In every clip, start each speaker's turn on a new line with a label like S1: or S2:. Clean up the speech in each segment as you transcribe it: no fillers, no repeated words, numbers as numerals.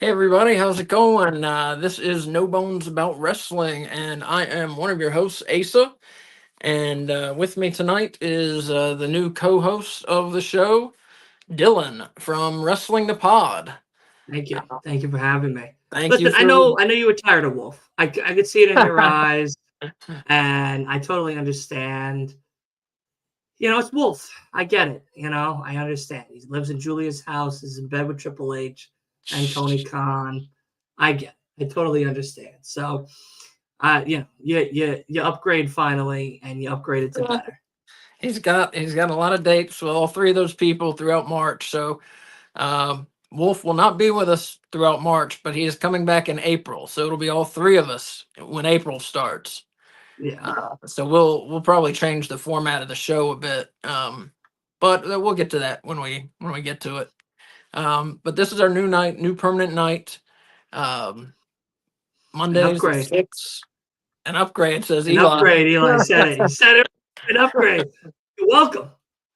S1: Hey everybody, how's it going? This is No Bones About Wrestling, and I am one of your hosts, Asa. And with me tonight is the new co-host of the show, Dylan from Wrestling the Pod.
S2: Thank you. Thank you for having me.
S1: Thank you
S2: Listen, I
S1: for.
S2: know I know you were tired of Wolf. I could see it in your eyes, and I totally understand. It's Wolf. I get it. I understand. He lives in Julia's house. He's in bed with Triple H and Tony Khan. I get it. I totally understand. So, you upgrade finally, and you upgraded to better.
S1: He's got a lot of dates with all three of those people throughout March. So Wolf will not be with us throughout March, but he is coming back in April. So it'll be all three of us when April starts.
S2: Yeah.
S1: So we'll probably change the format of the show a bit, but we'll get to that when we get to it. But this is our new night, new permanent night. Um,
S2: An
S1: Mondays at
S2: upgrade.
S1: 6. An upgrade, says
S2: An
S1: Eli.
S2: upgrade. Eli said it. He said it. An upgrade. You're welcome.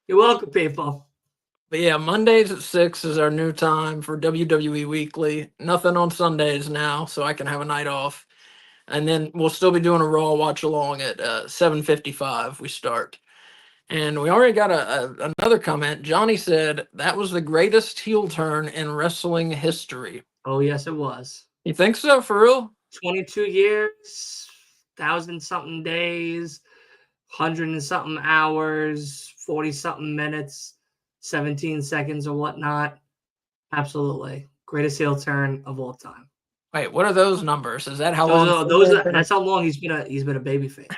S2: You're welcome, people.
S1: But yeah, Mondays at 6 is our new time for WWE Weekly. Nothing on Sundays now, so I can have a night off. And then we'll still be doing a Raw watch along at 7:55. We start. And we already got another comment. Johnny said that was the greatest heel turn in wrestling history.
S2: Oh, yes, it was.
S1: You think so, for real?
S2: 22 years, 1,000-something days, 100 and something hours, 40 something minutes, 17 seconds or whatnot. Absolutely. Greatest heel turn of all time.
S1: Wait, what are those numbers? Is that how long?
S2: That's how long he's been a babyface.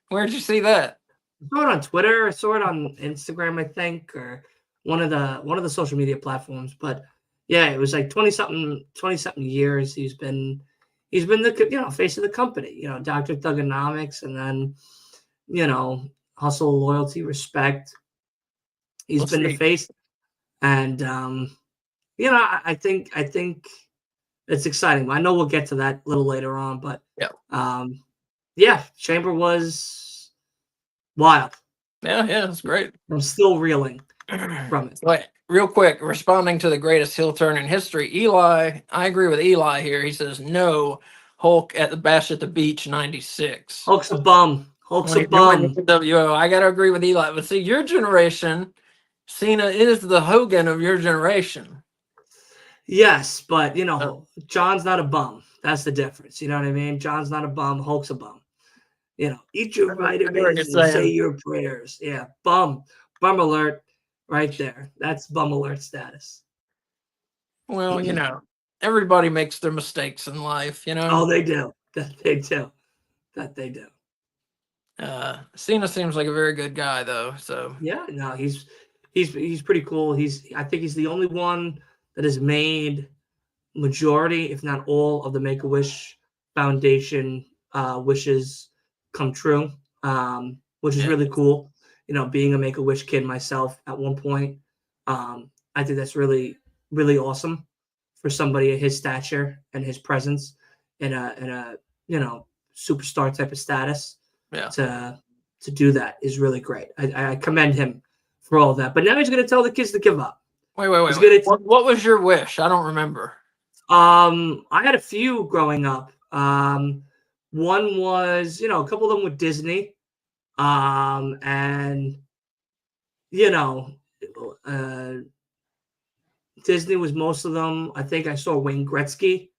S1: Where'd you see that?
S2: I saw it on Twitter. I saw it on Instagram, I think, or one of the social media platforms. But yeah, it was like 20-something years. He's been the face of the company. Dr. Thugonomics, and then hustle, loyalty, respect. He's been the face, and I think it's exciting. I know we'll get to that a little later on, but Chamber was wild.
S1: Yeah, it's great.
S2: I'm still reeling from it.
S1: Wait, real quick, responding to the greatest heel turn in history, Eli, I agree with Eli here. He says, no, Hulk at the Bash at the Beach 96.
S2: Hulk's a bum. Hulk's a bum.
S1: WO. I got to agree with Eli. But see, your generation, Cena is the Hogan of your generation.
S2: Yes, but, John's not a bum. That's the difference. You know what I mean? John's not a bum. Hulk's a bum. Eat your vitamins and say your prayers. Yeah, bum alert right there. That's bum alert status.
S1: Well, everybody makes their mistakes in life,
S2: Oh, they do. They do.
S1: Cena seems like a very good guy, though. So
S2: yeah, no, he's pretty cool. I think he's the only one that has made majority, if not all, of the Make-A-Wish Foundation wishes come true, which is really cool. Being a Make-A-Wish kid myself at one point, I think that's really, really awesome for somebody of his stature and his presence in a superstar type of status.
S1: Yeah.
S2: To do that is really great. I commend him for all of that. But now he's going to tell the kids to give up.
S1: Wait. What was your wish? I don't remember.
S2: I had a few growing up. One was, a couple of them with Disney. And, Disney was most of them. I think I saw Wayne Gretzky.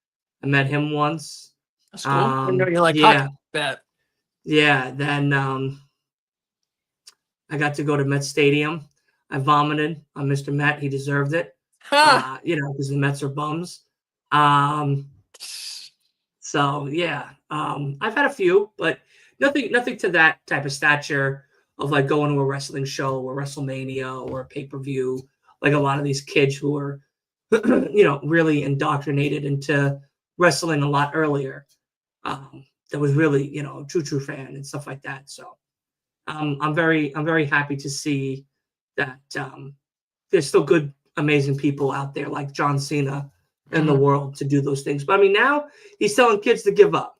S2: I met him once.
S1: That's cool. I know you like that.
S2: Yeah. Then I got to go to Met Stadium. I vomited on Mr. Met. He deserved it. Because the Mets are bums. So yeah, I've had a few, but nothing to that type of stature of like going to a wrestling show or WrestleMania or a pay-per-view, like a lot of these kids who are, really indoctrinated into wrestling a lot earlier. That was really, a true fan and stuff like that. So I'm very happy to see that there's still good, amazing people out there like John Cena in the world to do those things. But I mean, now he's telling kids to give up.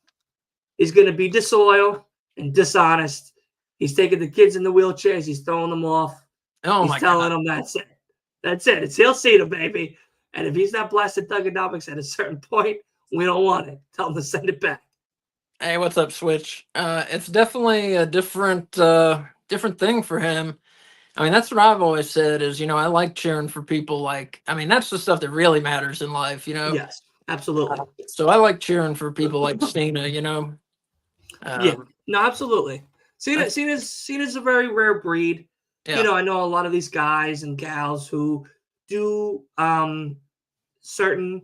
S2: He's going to be disloyal and dishonest. He's taking the kids in the wheelchairs. He's throwing them off.
S1: Oh,
S2: he's telling them that's it. That's it. It's Hail Cena, baby. And if he's not blasted Thugonomics at a certain point, we don't want it. Tell him to send it back.
S1: Hey, what's up, Switch? It's definitely a different thing for him. I mean, that's what I've always said is, I like cheering for people like, I mean, that's the stuff that really matters in life,
S2: Yes, absolutely.
S1: So I like cheering for people like Cena,
S2: Yeah, no, absolutely. Cena's a very rare breed.
S1: Yeah.
S2: I know a lot of these guys and gals who do certain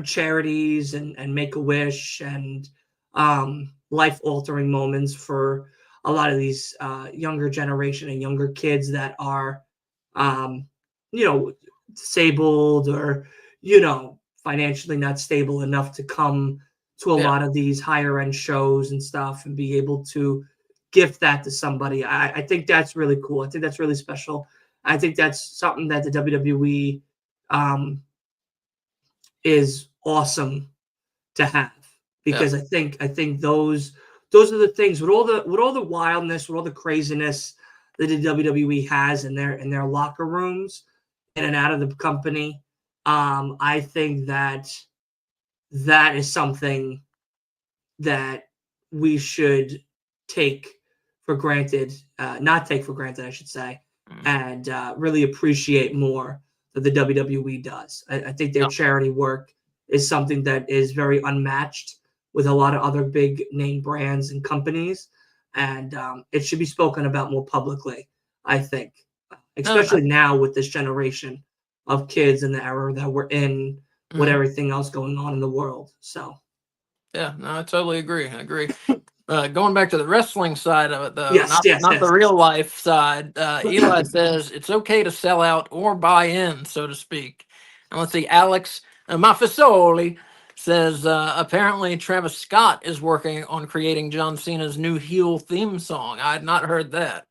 S2: charities and Make-A-Wish and life altering moments for a lot of these younger generation and younger kids that are disabled or financially not stable enough to come to a lot of these higher end shows and stuff and be able to gift that to somebody. I think that's really cool. I think that's really special. I think that's something that the WWE is awesome to have, because I think those are the things with all the wildness, with all the craziness that the WWE has in their locker rooms in and out of the company. I think that is something that we should take for granted, not take for granted, I should say, and really appreciate more that the WWE does. I think their charity work is something that is very unmatched with a lot of other big name brands and companies, and it should be spoken about more publicly, I think, especially now with this generation of kids in the era that we're in, with everything else going on in the world. So
S1: yeah, no, I totally agree. I agree. Going back to the wrestling side of it, though, not the real life side. Eli says it's okay to sell out or buy in, so to speak. And let's see, Alex Mafisoli says apparently Travis Scott is working on creating John Cena's new heel theme song. I had not heard that.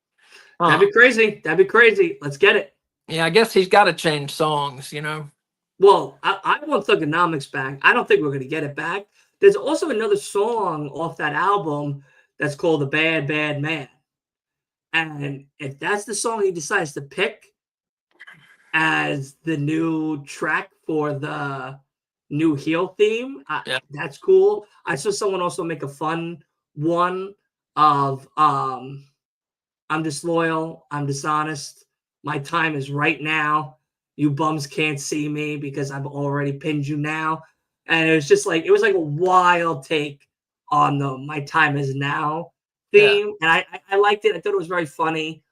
S2: That'd be crazy. That'd be crazy. Let's get it.
S1: Yeah, I guess he's got to change songs,
S2: Well, I want Thugonomics back. I don't think we're going to get it back. There's also another song off that album that's called "The Bad Bad Man," and if that's the song he decides to pick as the new track for the new heel theme, that's cool. I saw someone also make a fun one of "I'm disloyal, I'm dishonest, my time is right now. You bums can't see me because I've already pinned you now." And it was like a wild take on the "my time is now" theme. And I liked it. I thought it was very funny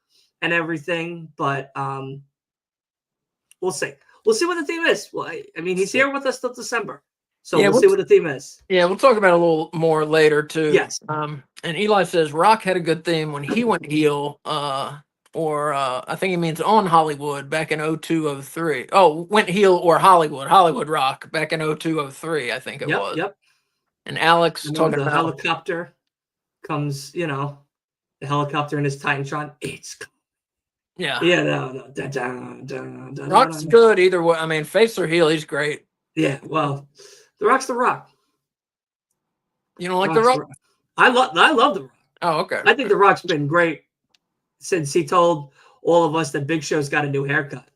S2: and everything. But we'll see. We'll see what the theme is. Well, I mean, he's here with us till December. So we'll see what the theme is.
S1: Yeah, we'll talk about it a little more later, too.
S2: Yes.
S1: And Eli says Rock had a good theme when he went heel, or I think he means on Hollywood back in 0203. Oh, went heel or Hollywood Rock back in 0203, I think it was.
S2: Yep.
S1: And Alex talking about
S2: helicopter comes, the helicopter in his Titantron. It's
S1: yeah.
S2: No.
S1: Rock's good either way. I mean, face or heel, he's great.
S2: Yeah, well, The Rock's The Rock.
S1: You don't like The Rock?
S2: I love The Rock.
S1: Oh, okay.
S2: I think The Rock's been great since he told all of us that Big Show's got a new haircut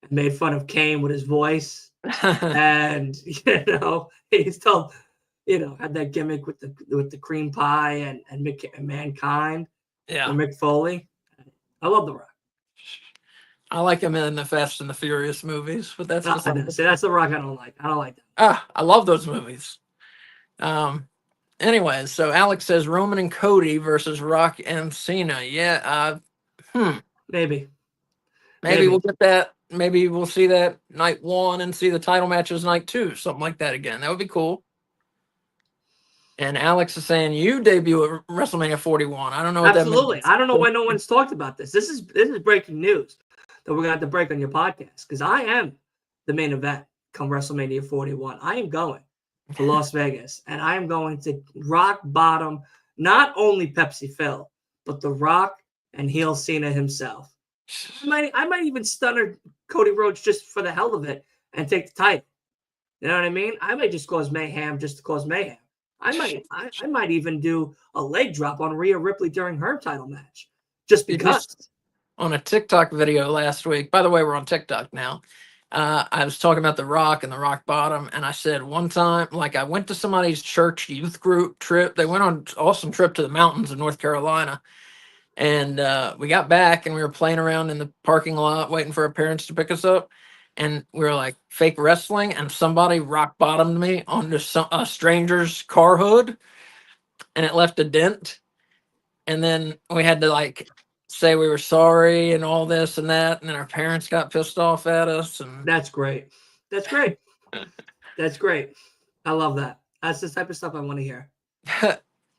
S2: and made fun of Kane with his voice. And he's told, had that gimmick with the cream pie and Mankind.
S1: Yeah.
S2: And Mick Foley. I love The Rock.
S1: I like him in the Fast and the Furious movies, but that's
S2: that's The Rock I don't like. I don't like that.
S1: I love those movies. Anyways, so Alex says Roman and Cody versus Rock and Cena. Yeah.
S2: Maybe
S1: we'll get that. Maybe we'll see that night 1 and see the title matches night 2, something like that again. That would be cool. And Alex is saying you debut at WrestleMania 41. I don't know what that means.
S2: Absolutely. I don't know why no one's talked about this. This is breaking news that we're going to have to break on your podcast, because I am the main event come WrestleMania 41. I am going to Las Vegas, and I am going to rock bottom not only Pepsi Phil, but The Rock and heel Cena himself. I might even stunner Cody Rhodes just for the hell of it and take the title. You know what I mean? I might just cause mayhem just to cause mayhem. I might even do a leg drop on Rhea Ripley during her title match, just because.
S1: On a TikTok video last week, by the way, we're on TikTok now. I was talking about The Rock and the Rock Bottom, and I said one time, like I went to somebody's church youth group trip. They went on an awesome trip to the mountains in North Carolina, and we got back and we were playing around in the parking lot waiting for our parents to pick us up. And we were like fake wrestling, and somebody rock bottomed me onto a stranger's car hood, and it left a dent. And then we had to like say we were sorry and all this and that, and then our parents got pissed off at us. And
S2: That's great. That's great. That's great. I love that. That's the type of stuff I want to hear.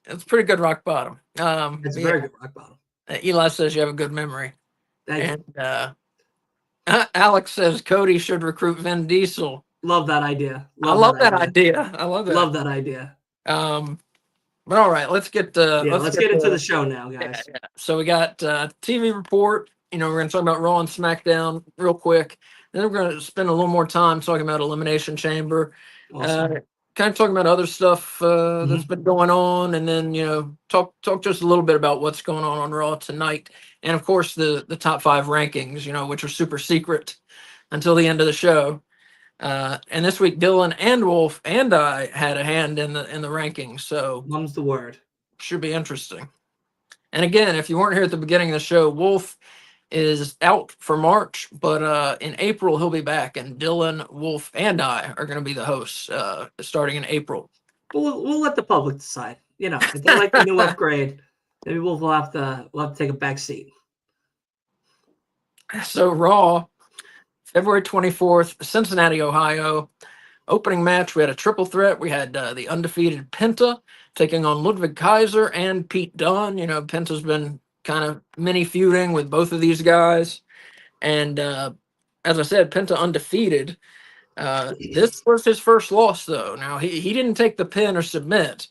S1: it's pretty good rock bottom.
S2: It's a
S1: Yeah,
S2: very good rock bottom.
S1: Eli says you have a good memory,
S2: Thank you.
S1: and Alex says Cody should recruit Vin Diesel.
S2: Love that idea.
S1: I love that idea. I love that.
S2: Love that idea.
S1: But all right, let's get
S2: let's get into the show now, guys.
S1: Yeah. So we got TV report. We're going to talk about Raw and SmackDown real quick. Then we're going to spend a little more time talking about Elimination Chamber.
S2: Awesome.
S1: Kind of talking about other stuff that's been going on, and then talk just a little bit about what's going on Raw tonight, and of course the top 5 rankings, which are super secret until the end of the show. And this week, Dylan and Wolf and I had a hand in the rankings, so
S2: mum's the word.
S1: Should be interesting. And again, if you weren't here at the beginning of the show, Wolf is out for March, but in April he'll be back, and Dylan, Wolf, and I are going to be the hosts starting in April.
S2: We'll let the public decide. If they like the new upgrade, maybe Wolf will have to take a back seat.
S1: So Raw, February 24th, Cincinnati, Ohio. Opening match, we had a triple threat. We had the undefeated Penta taking on Ludwig Kaiser and Pete Dunne. Penta's been kind of mini feuding with both of these guys. And as I said, Penta undefeated. This was his first loss, though. Now, he didn't take the pin or submit,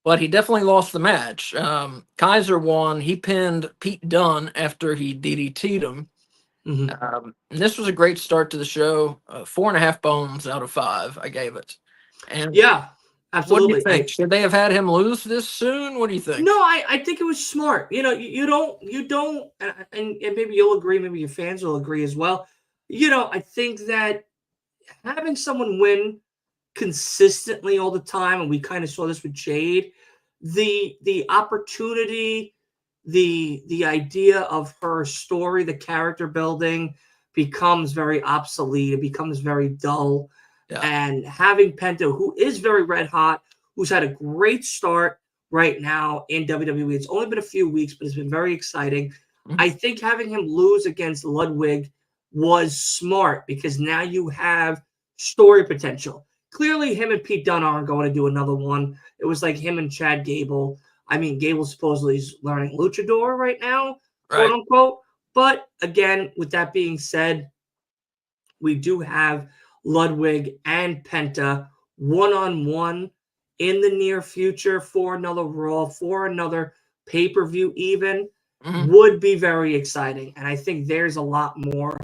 S1: but he definitely lost the match. Kaiser won. He pinned Pete Dunne after he DDT'd him. And this was a great start to the show. 4.5 bones out of 5, I gave it. And
S2: yeah, absolutely.
S1: What do you think? Should they have had him lose this soon? What do you think?
S2: No, I think it was smart. You don't, and maybe you'll agree, maybe your fans will agree as well. I think that having someone win consistently all the time, and we kind of saw this with Jade, the opportunity, the idea of her story, the character building becomes very obsolete. It becomes very dull. Yeah. And having Penta, who is very red hot, who's had a great start right now in WWE. It's only been a few weeks, but it's been very exciting. I think having him lose against Ludwig was smart because now you have story potential. Clearly, him and Pete Dunne aren't going to do another one. It was like him and Chad Gable. I mean, Gable supposedly is learning luchador right now, quote unquote. But again, with that being said, we do have Ludwig and Penta one-on-one in the near future for another Raw, for another pay-per-view even, would be very exciting. And I think there's a lot more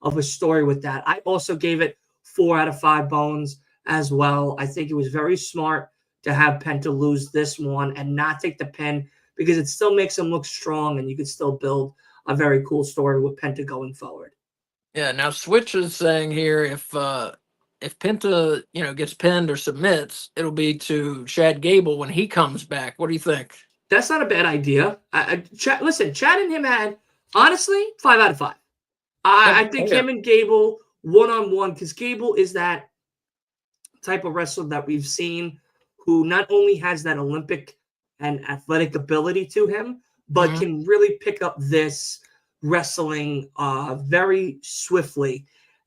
S2: of a story with that. I also gave it 4 out of 5 bones as well. I think it was very smart to have Penta lose this one and not take the pin because it still makes him look strong and you could still build a very cool story with Penta going forward.
S1: Yeah, now Switch is saying here if Penta, gets pinned or submits, it'll be to Chad Gable when he comes back. What do you think?
S2: That's not a bad idea. Listen, Chad and him had, honestly, 5 out of 5. I think him and Gable one-on-one, because Gable is that type of wrestler that we've seen who not only has that Olympic and athletic ability to him, but can really pick up this wrestling very swiftly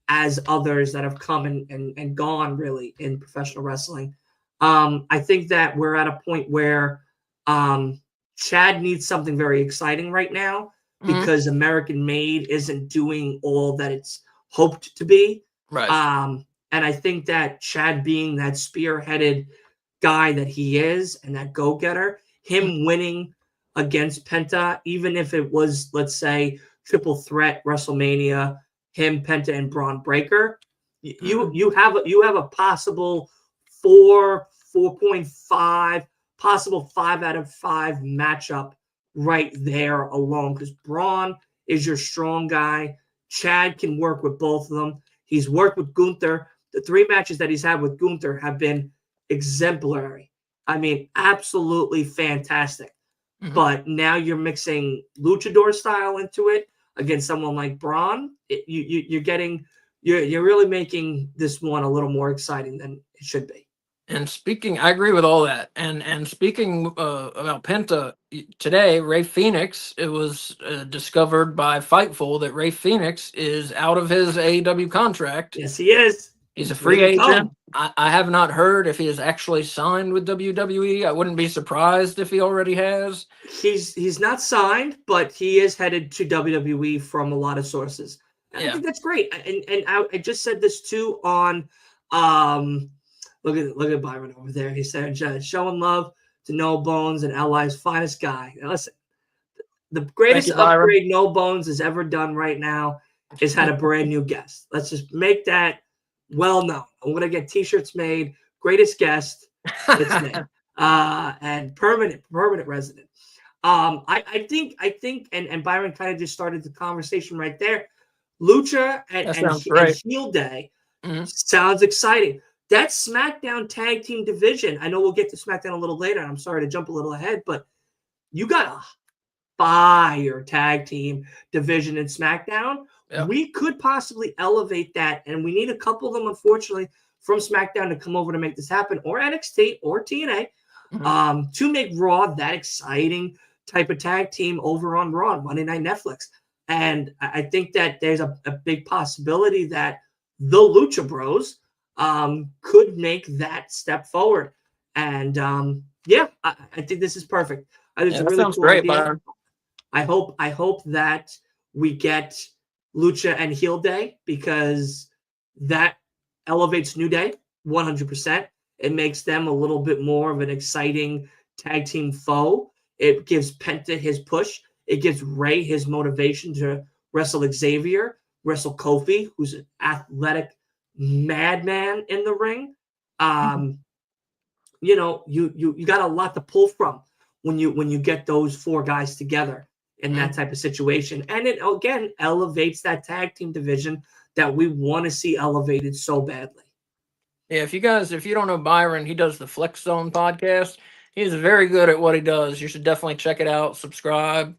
S2: as others that have come and gone really in professional wrestling. I think that we're at a point where Chad needs something very exciting right now because American Made isn't doing all that it's hoped to be.
S1: Right.
S2: And I think that Chad being that spearheaded guy that he is and that go-getter, him winning against Penta, even if it was, let's say, triple threat WrestleMania, him, Penta, and Braun Breaker, you have a possible 4.5, possible 5 out of 5 matchup right there alone because Braun is your strong guy. Chad can work with both of them. He's worked with Gunther. The 3 matches that he's had with Gunther have been exemplary. I mean, absolutely fantastic.
S1: Mhm.
S2: But now you're mixing luchador style into it against someone like Braun. You're really making this one a little more exciting than it should be.
S1: And speaking, I agree with all that. And speaking about Penta today, Ray Phoenix, it was discovered by Fightful that Ray Phoenix is out of his AEW contract.
S2: Yes, he is.
S1: He's a free agent. I have not heard if he has actually signed with WWE. I wouldn't be surprised if he already has.
S2: He's not signed, but he is headed to WWE from a lot of sources. And I think that's great. And I just said this too on look at Byron over there. He said showing love to No Bones and LI's finest guy. Now listen, the greatest upgrade No Bones has ever done right now is had a brand new guest. Let's just make that well known. I'm gonna get t-shirts made. Greatest guest, it's me. And permanent resident. I think, and Byron kind of just started the conversation right there. Lucha and Heel Day sounds exciting. That SmackDown tag team division, I know we'll get to SmackDown a little later. I'm sorry to jump a little ahead, but you got a fire tag team division in SmackDown. Yep. We could possibly elevate that, and we need a couple of them, unfortunately, from SmackDown to come over to make this happen, or NXT or TNA, to make Raw that exciting type of tag team over on Raw on Monday Night Netflix. And I think that there's a big possibility that the Lucha Bros could make that step forward. And I think this is perfect. I think it's a really cool idea. Byron. I hope that we get Lucha and Heel Day, because that elevates New Day 100%. It makes them a little bit more of an exciting tag team foe. It gives Penta his push. It gives Ray his motivation to wrestle Xavier, wrestle Kofi, who's an athletic madman in the ring. You got a lot to pull from when you get those 4 guys together in that type of situation. And it, again, elevates that tag team division that we want to see elevated so badly.
S1: Yeah, if you don't know Byron, he does the Flex Zone podcast. He's very good at what he does. You should definitely check it out. Subscribe.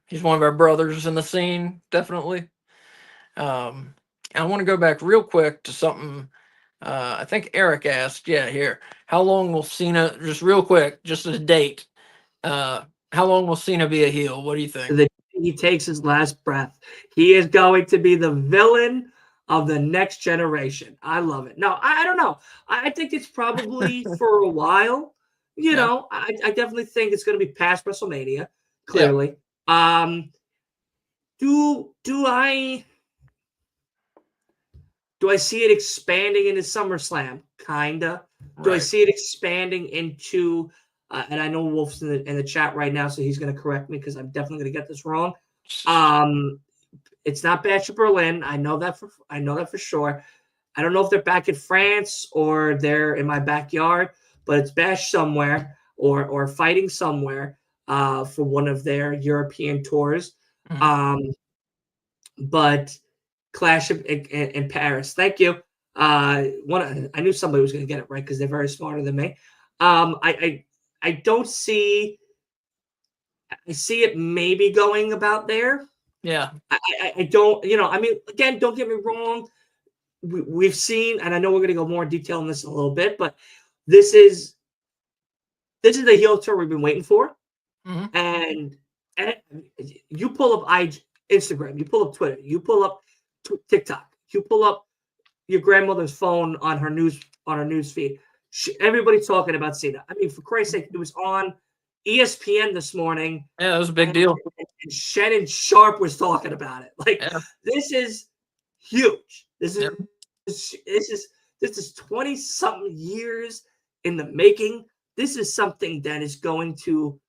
S1: He's one of our brothers in the scene, definitely. I want to go back real quick to something I think Eric asked. Yeah, here. How long will Cena, just real quick, just as a date, how long will Cena be a heel? What do you think?
S2: He takes his last breath. He is going to be the villain of the next generation. I love it. No, I don't know. I think it's probably for a while. You know, I definitely think it's going to be past WrestleMania, clearly. Yeah. Do I see it expanding into SummerSlam? Kinda. Do I see it expanding into and I know Wolf's in the chat right now, so he's going to correct me because I'm definitely going to get this wrong. It's not Bash at Berlin. I know that for sure. I don't know if they're back in France or they're in my backyard, but it's Bash somewhere or fighting somewhere for one of their European tours. But Clash in Paris. Thank you. I knew somebody was going to get it right because they're very smarter than me. I don't see. I see it maybe going about there.
S1: Yeah.
S2: I don't. I mean, again, don't get me wrong. We've seen, and I know we're going to go more in detail on this in a little bit, but this is the heel turn we've been waiting for. And you pull up Instagram, you pull up Twitter, you pull up TikTok, you pull up your grandmother's phone on her news feed. Everybody's talking about Cena. I mean, for Christ's sake, it was on ESPN this morning.
S1: Yeah, it was a big deal.
S2: And Shannon Sharp was talking about it. Like, this is huge. This is 20-something years in the making. This is something that is going to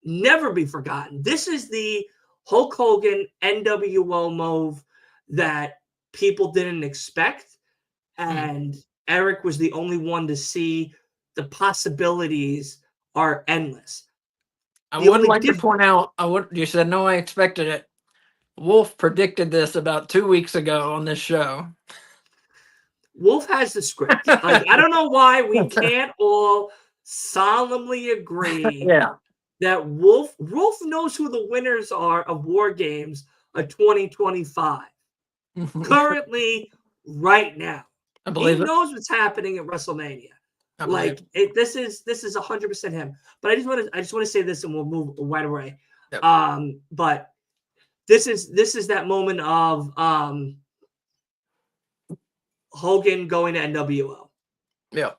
S2: never be forgotten. This is the Hulk Hogan NWO move that people didn't expect. And Eric was the only one to see the possibilities are endless.
S1: I would like to point out, you said, no, I expected it. Wolf predicted this about 2 weeks ago on this show.
S2: Wolf has the script. Like, I don't know why we can't all solemnly agree
S1: Yeah.
S2: that Wolf knows who the winners are of War Games of 2025. Currently, right now.
S1: I
S2: He
S1: believe it.
S2: knows what's happening at WrestleMania.
S1: I believe
S2: Like this is 100% him. But I just want to say this, and we'll move right away.
S1: Yep.
S2: But this is that moment of Hogan going to NWO.
S1: Yeah.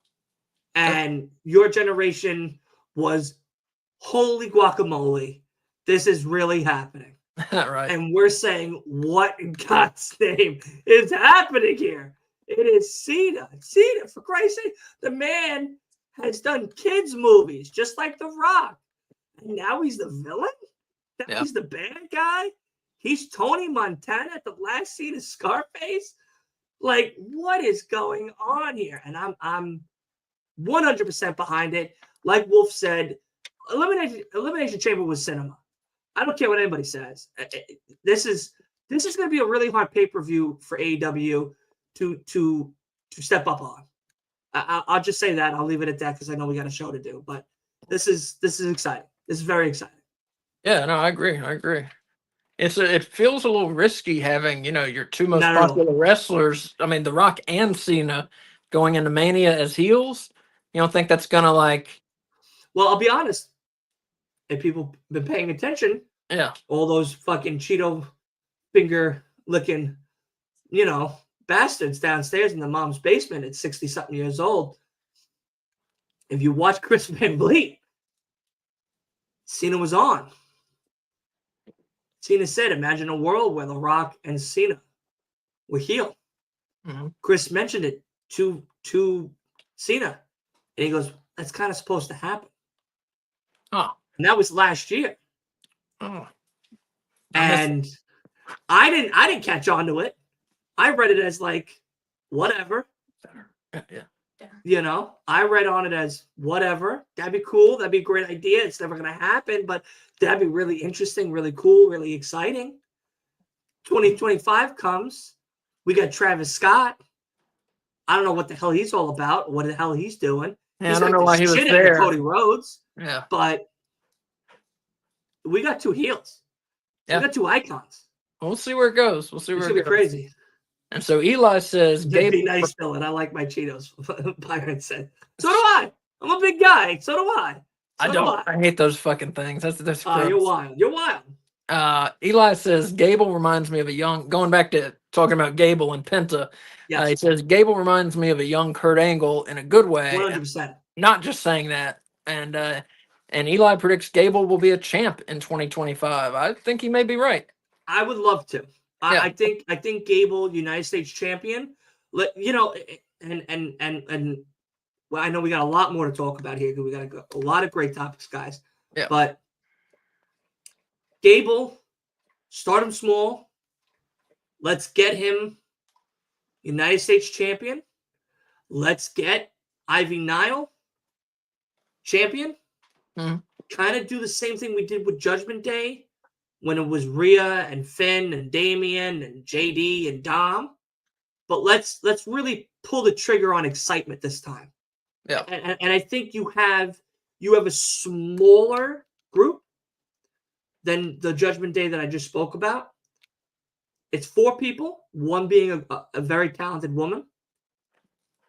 S2: And your generation was, holy guacamole, this is really happening.
S1: Right.
S2: And we're saying, what in God's name is happening here? It is Cena. Cena, for Christ's sake. The man has done kids' movies, just like The Rock. And now he's the villain? Now he's the bad guy? He's Tony Montana at the last scene of Scarface? Like, what is going on here? And I'm 100% behind it. Like Wolf said, Elimination Chamber was cinema. I don't care what anybody says. This is going to be a really hard pay-per-view for AEW to step up on. I'll just say that. I'll leave it at that because I know we got a show to do. But this is exciting. This is very exciting.
S1: Yeah, no, I agree. It feels a little risky having, your two most popular wrestlers, I mean, The Rock and Cena, going into Mania as heels. You don't think that's gonna
S2: Well, I'll be honest. If people been paying attention, all those fucking Cheeto finger licking, bastards downstairs in the mom's basement at 60-something years old. If you watch Chris Van Vliet, Cena was on. Cena said, imagine a world where The Rock and Cena were heel.
S1: Mm-hmm.
S2: Chris mentioned it to Cena. And he goes, that's kind of supposed to happen.
S1: Oh.
S2: And that was last year.
S1: Oh.
S2: And I didn't catch on to it. I read it as like, whatever.
S1: Yeah.
S2: I read on it as whatever. That'd be cool. That'd be a great idea. It's never going to happen, but that'd be really interesting, really cool, really exciting. 2025 comes. We got Travis Scott. I don't know what the hell he's all about, what the hell he's doing.
S1: Yeah, I don't know why he was there.
S2: Cody Rhodes.
S1: Yeah.
S2: But we got two heels. Yeah. We got two icons.
S1: We'll see where it goes. It's
S2: gonna be crazy.
S1: And so Eli says,
S2: "Gable, be nice, Phil, and I like my Cheetos." Byron said, "So do I. I'm a big guy. So do I.
S1: I hate those fucking things. That's
S2: you're wild. You're wild."
S1: Eli says Gable reminds me of a young. Going back to talking about Gable and Penta, he says Gable reminds me of a young Kurt Angle in a good way.
S2: 100%.
S1: Not just saying that. And Eli predicts Gable will be a champ in 2025. I think he may be right.
S2: I would love to. I think Gable, United States champion. And well, I know we got a lot more to talk about here because we got a lot of great topics, guys.
S1: Yeah.
S2: But Gable, start him small. Let's get him United States champion. Let's get Ivy Nile champion.
S1: Mm-hmm.
S2: Kind of do the same thing we did with Judgment Day when it was Rhea and Finn and Damian and JD and Dom. But let's really pull the trigger on excitement this time.
S1: Yeah.
S2: And I think you have a smaller group than the Judgment Day that I just spoke about. It's 4 people, one being a very talented woman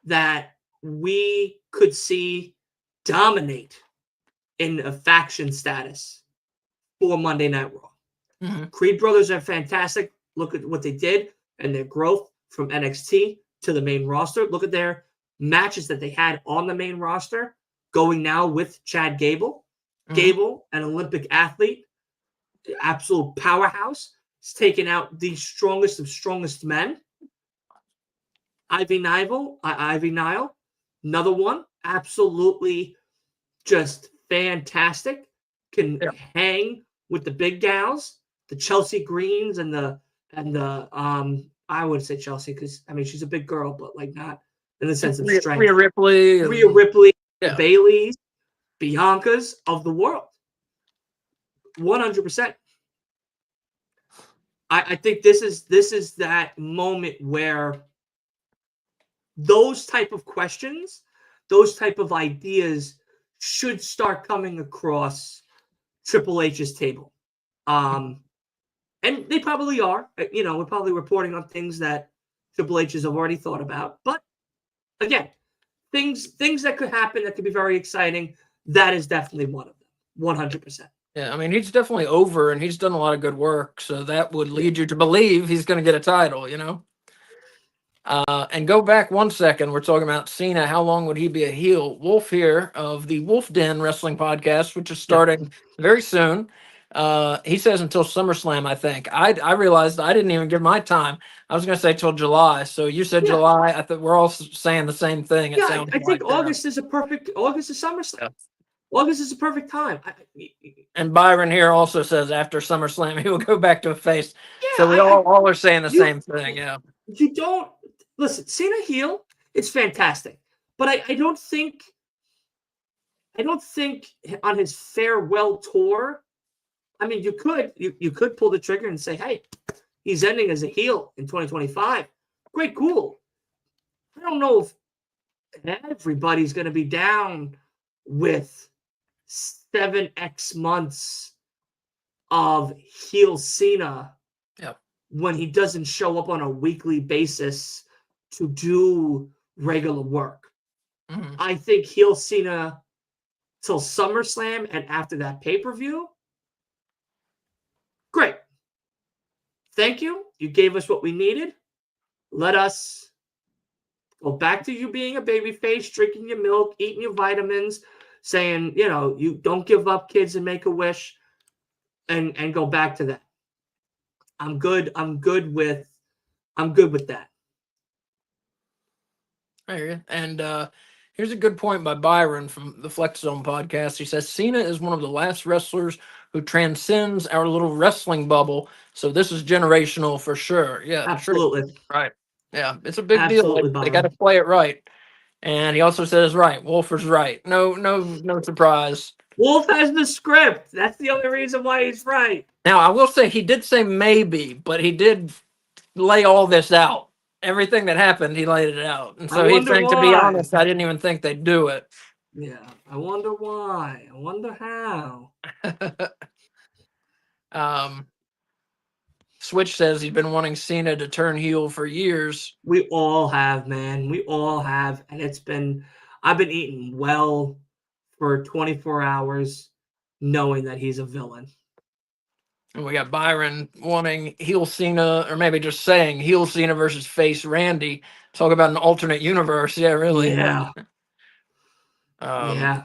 S2: that we could see dominate in a faction status for Monday Night Raw.
S1: Mm-hmm.
S2: Creed brothers are fantastic. Look at what they did and their growth from NXT to the main roster. Look at their matches that they had on the main roster going now with Chad Gable. Mm-hmm. Gable, an Olympic athlete, absolute powerhouse. He's taken out the strongest of strongest men. Ivy Nile, another one, absolutely just fantastic. Can hang with the big gals, the Chelsea Greens and the I would say Chelsea because I mean she's a big girl, but like not in the sense of strength.
S1: Rhea Ripley,
S2: Bailey's, Bianca's of the world. 100%. I think this is that moment where those type of questions, those type of ideas should start coming across Triple H's table. And they probably are. We're probably reporting on things that Triple H has already thought about. But again, things that could happen that could be very exciting. That is definitely one of them. 100%.
S1: Yeah, I mean, he's definitely over, and he's done a lot of good work. So that would lead you to believe he's going to get a title, And go back 1 second. We're talking about Cena. How long would he be a heel? Wolf here of the Wolf Den Wrestling Podcast, which is starting very soon. He says until SummerSlam, I think. I realized I didn't even give my time. I was going to say till July. So you said July. I think we're all saying the same thing. It sounds
S2: I think
S1: like
S2: August is August is SummerSlam. Yeah. August is a perfect time.
S1: And Byron here also says after SummerSlam he will go back to a face. Yeah, so we all are saying the same thing. Yeah.
S2: You don't listen. Cena heel, it's fantastic, but I don't think on his farewell tour. I mean, you could pull the trigger and say, hey, he's ending as a heel in 2025. Great, cool. I don't know if everybody's going to be down with 7x months of heel Cena when he doesn't show up on a weekly basis to do regular work. Mm-hmm. I think heel Cena till SummerSlam and after that pay-per-view. Great. Thank you. You gave us what we needed. Let us go back to you being a babyface, drinking your milk, eating your vitamins, saying, you don't give up, kids, and make a wish, and go back to that. I'm good with that.
S1: I hear you. And here's a good point by Byron from the Flex Zone podcast. He says Cena is one of the last wrestlers who transcends our little wrestling bubble. So this is generational for sure. Yeah,
S2: absolutely.
S1: Sure. Right. Yeah, it's a big deal. They got to play it right. And he also says, right, Wolfer's right. No surprise.
S2: Wolf has the script. That's the only reason why he's right.
S1: Now, I will say he did say maybe, but he did lay all this out. Everything that happened, he laid it out. And so he's saying, to be honest, I didn't even think they'd do it.
S2: Yeah, I wonder why. I wonder how.
S1: Switch says he's been wanting Cena to turn heel for years.
S2: We all have, man. We all have. And I've been eating well for 24 hours knowing that he's a villain.
S1: And we got Byron wanting heel Cena, or maybe just saying heel Cena versus face Randy. Talk about an alternate universe. Yeah, really.
S2: Yeah.
S1: Yeah.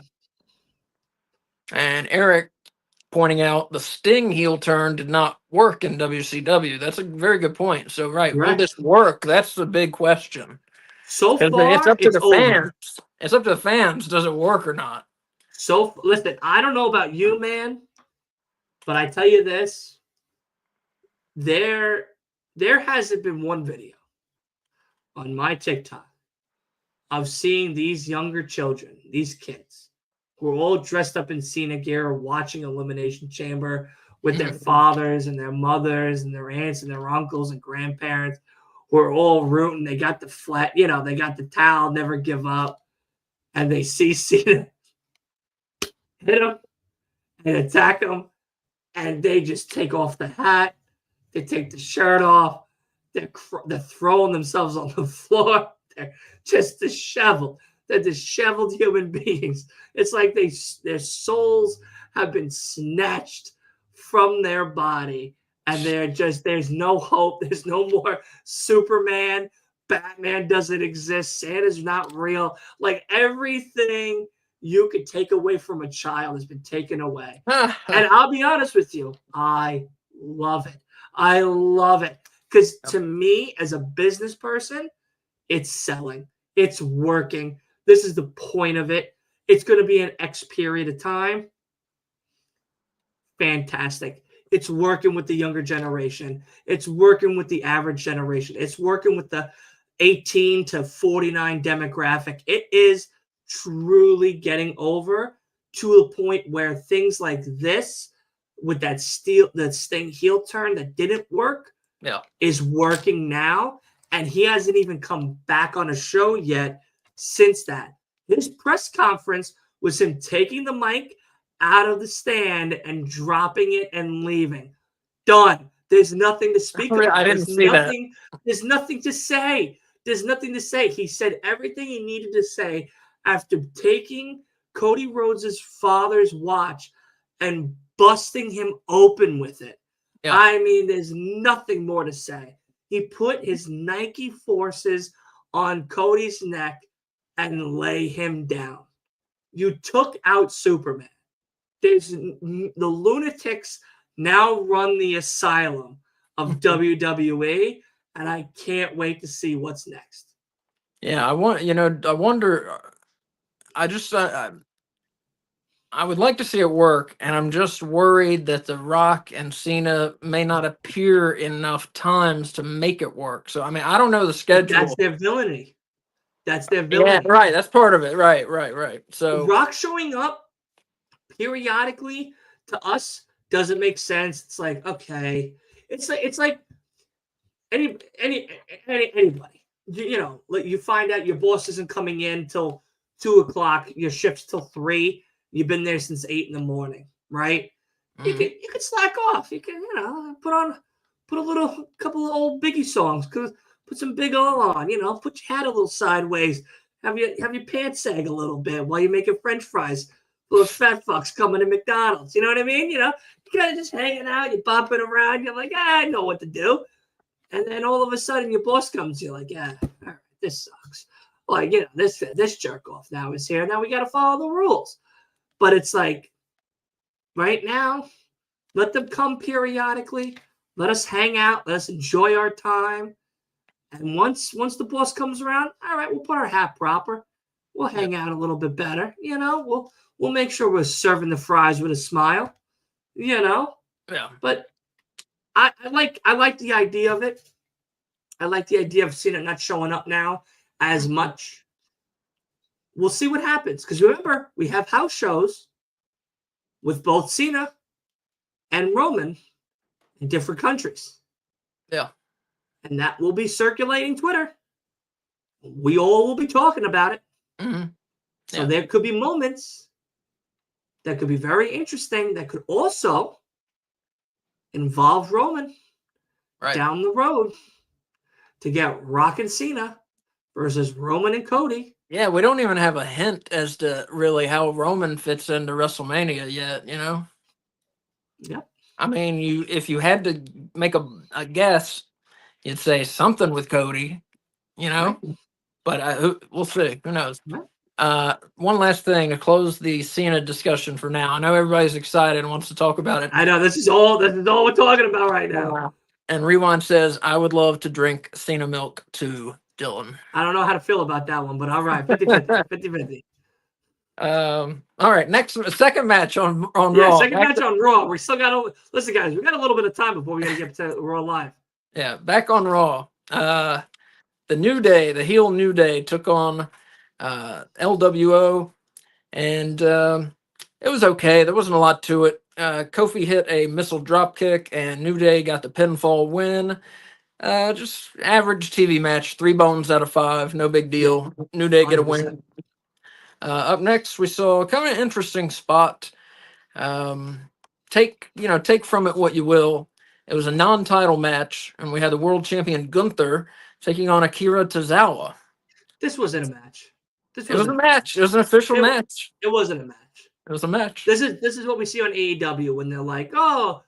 S1: And Eric pointing out the Sting heel turn did not work in WCW. That's a very good point. So, will this work? That's the big question.
S2: So far,
S1: it's up to the fans. It's up to the fans. Does it work or not?
S2: So, listen, I don't know about you, man, but I tell you this. There hasn't been one video on my TikTok of seeing these younger children, these kids, who are all dressed up in Cena gear, watching Elimination Chamber with their fathers and their mothers and their aunts and their uncles and grandparents, who are all rooting. They got the flat, they got the towel, never give up, and they see Cena hit him and attack him, and they just take off the hat. They take the shirt off. They're throwing themselves on the floor. They're just disheveled. They're disheveled human beings. It's like their souls have been snatched from their body, and there's no hope. There's no more Superman. Batman doesn't exist. Santa's not real. Like everything you could take away from a child has been taken away. And I'll be honest with you, I love it. I love it. Because to me, as a business person, it's selling. It's working. This is the point of it. It's going to be an X period of time. Fantastic. It's working with the younger generation. It's working with the average generation. It's working with the 18 to 49 demographic. It is truly getting over to a point where things like this with that Sting heel turn that didn't work
S1: Yeah.
S2: is working now, and he hasn't even come back on a show yet since that. His press conference was him taking the mic out of the stand and dropping it and leaving. Done. There's nothing to speak about.
S1: I didn't see that.
S2: There's nothing to say. There's nothing to say. He said everything he needed to say after taking Cody Rhodes' father's watch and busting him open with it. Yeah. I mean, there's nothing more to say. He put his Nike forces on Cody's neck and lay him down. You took out Superman. The lunatics now run the asylum of WWE, and I can't wait to see what's next.
S1: Yeah, I wonder. I would like to see it work, and I'm just worried that The Rock and Cena may not appear enough times to make it work. So, I mean, I don't know the schedule.
S2: That's their villainy.
S1: Yeah, right. That's part of it. Right. So
S2: Rock showing up periodically to us doesn't make sense. It's like, okay, it's like anybody. You find out your boss isn't coming in till 2:00. Your shift's till 3. You've been there since 8 a.m, right? Mm-hmm. You can slack off. You can put a couple of old Biggie songs. Put some Big O on. Put your hat a little sideways. Have your pants sag a little bit while you're making French fries. Those fat fucks coming to McDonald's. You know what I mean? You kind of just hanging out. You're bopping around. You're like, I know what to do. And then all of a sudden, your boss comes. You're like, all right, this sucks. Like, this jerk off now is here. Now we got to follow the rules. But it's like, right now, let them come periodically. Let us hang out. Let us enjoy our time. And once the boss comes around, all right, we'll put our hat proper. We'll hang out a little bit better. We'll make sure we're serving the fries with a smile. Yeah. But I like the idea of it. I like the idea of Cena not showing up now as much. We'll see what happens. Because remember, we have house shows with both Cena and Roman in different countries.
S1: Yeah.
S2: And that will be circulating Twitter. We all will be talking about it.
S1: Mm-hmm. Yeah.
S2: So there could be moments that could be very interesting that could also involve Roman down the road to get Rock and Cena versus Roman and Cody.
S1: Yeah, we don't even have a hint as to really how Roman fits into WrestleMania yet,
S2: Yep.
S1: I mean, if you had to make a guess, you'd say something with Cody,
S2: Right.
S1: But we'll see. Who knows? Right. One last thing to close the Cena discussion for now. I know everybody's excited and wants to talk about it.
S2: I know this is all we're talking about right now.
S1: And Rewind says, I would love to drink Cena milk too, Dylan.
S2: I don't know how to feel about that one, but all right, 50-50.
S1: All right, second match on Raw.
S2: Second match on Raw. We still got listen, guys. We got a little bit of time before we got to get to Raw Live.
S1: Yeah, back on Raw. The New Day, the heel New Day, took on LWO, and it was okay. There wasn't a lot to it. Kofi hit a missile dropkick, and New Day got the pinfall win. Just average TV match, 3 bones out of 5, no big deal. New Day get a win. Up next, we saw kind of an interesting spot. Take from it what you will. It was a non-title match, and we had the world champion Gunther taking on Akira Tozawa.
S2: This wasn't a match.
S1: It was a match. It was an official match.
S2: It wasn't a match.
S1: It was a match.
S2: This is what we see on AEW when they're like, oh,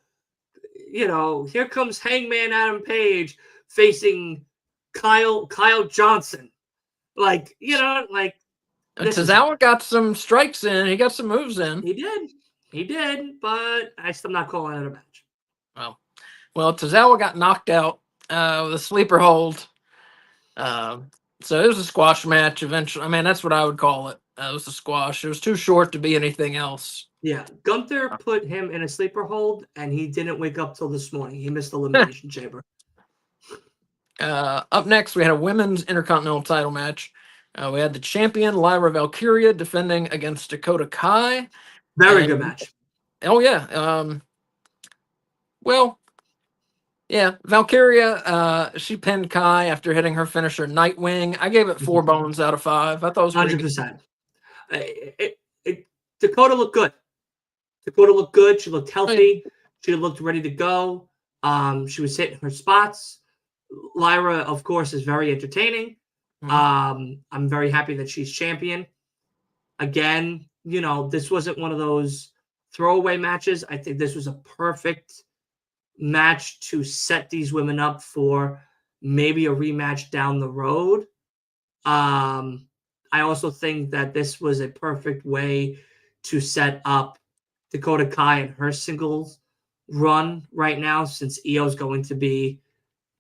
S2: here comes Hangman Adam Page facing Kyle Johnson.
S1: Tozawa got some strikes in. He got some moves in.
S2: He did, but I'm still not calling it a match.
S1: Well, Tozawa got knocked out with a sleeper hold. So it was a squash match eventually. I mean, that's what I would call it. It was a squash. It was too short to be anything else.
S2: Yeah, Gunther put him in a sleeper hold, and he didn't wake up till this morning. He missed the Elimination Chamber.
S1: Up next, we had a women's Intercontinental title match. We had the champion, Lyra Valkyria, defending against Dakota Kai.
S2: Very good match.
S1: Oh, yeah. Well, yeah, Valkyria, she pinned Kai after hitting her finisher Nightwing. I gave it 4 bones out of 5. I thought it was pretty good.
S2: 100%. Dakota looked good. Dakota looked good. She looked healthy. She looked ready to go. She was hitting her spots. Lyra, of course, is very entertaining. I'm very happy that she's champion. Again, this wasn't one of those throwaway matches. I think this was a perfect match to set these women up for maybe a rematch down the road. I also think that this was a perfect way to set up Dakota Kai and her singles run right now, since Io's going to be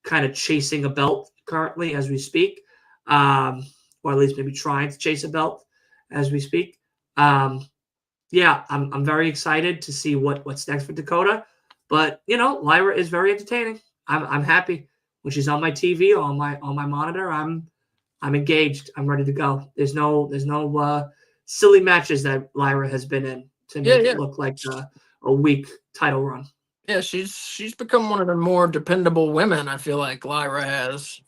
S2: kind of chasing a belt currently as we speak, or at least maybe trying to chase a belt as we speak. Yeah, I'm very excited to see what's next for Dakota. But Lyra is very entertaining. I'm happy when she's on my TV or on my monitor. I'm engaged. I'm ready to go. There's no silly matches that Lyra has been in to make it look like a weak title run.
S1: Yeah, she's become one of the more dependable women, I feel like Lyra has.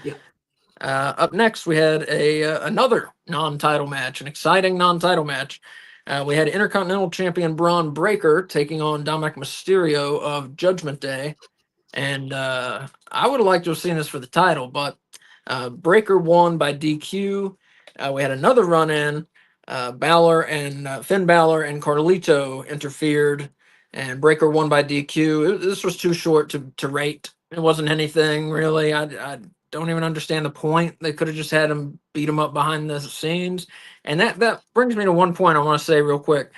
S2: Yeah.
S1: Up next, we had another non-title match, an exciting non-title match. We had Intercontinental Champion Braun Breaker taking on Dominic Mysterio of Judgment Day. And I would have liked to have seen this for the title, but Breaker won by DQ. We had another run-in. Balor and Finn Balor and Carlito interfered, and Breaker won by DQ. This was too short to rate. It wasn't anything really. I don't even understand the point. They could have just had him beat him up behind the scenes. And that brings me to one point I want to say real quick.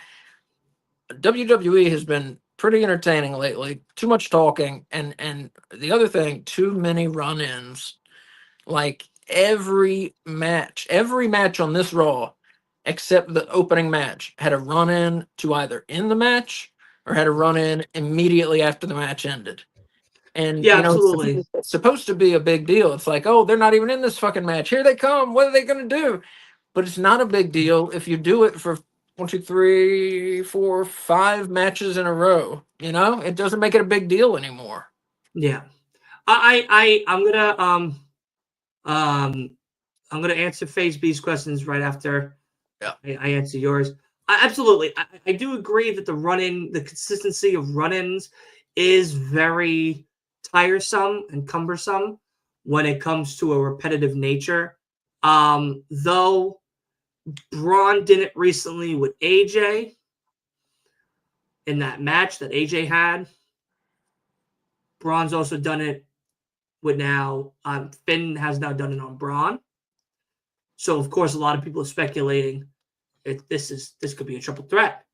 S1: WWE has been pretty entertaining lately. Too much talking, and the other thing, too many run-ins. Like every match on this Raw, except the opening match, had a run-in to either end the match or had a run-in immediately after the match ended. And
S2: yeah, absolutely.
S1: It's supposed to be a big deal. It's like, oh, they're not even in this fucking match. Here they come. What are they gonna do? But it's not a big deal if you do it for 1, 2, 3, 4, 5 matches in a row. It doesn't make it a big deal anymore.
S2: Yeah. I'm gonna answer Phase B's questions right after I answer yours. Absolutely. I do agree that the consistency of run-ins is very tiresome and cumbersome when it comes to a repetitive nature. Though Braun did it recently with AJ in that match that AJ had. Braun's also done it with now Finn has now done it on Braun. So of course a lot of people are speculating if this could be a triple threat.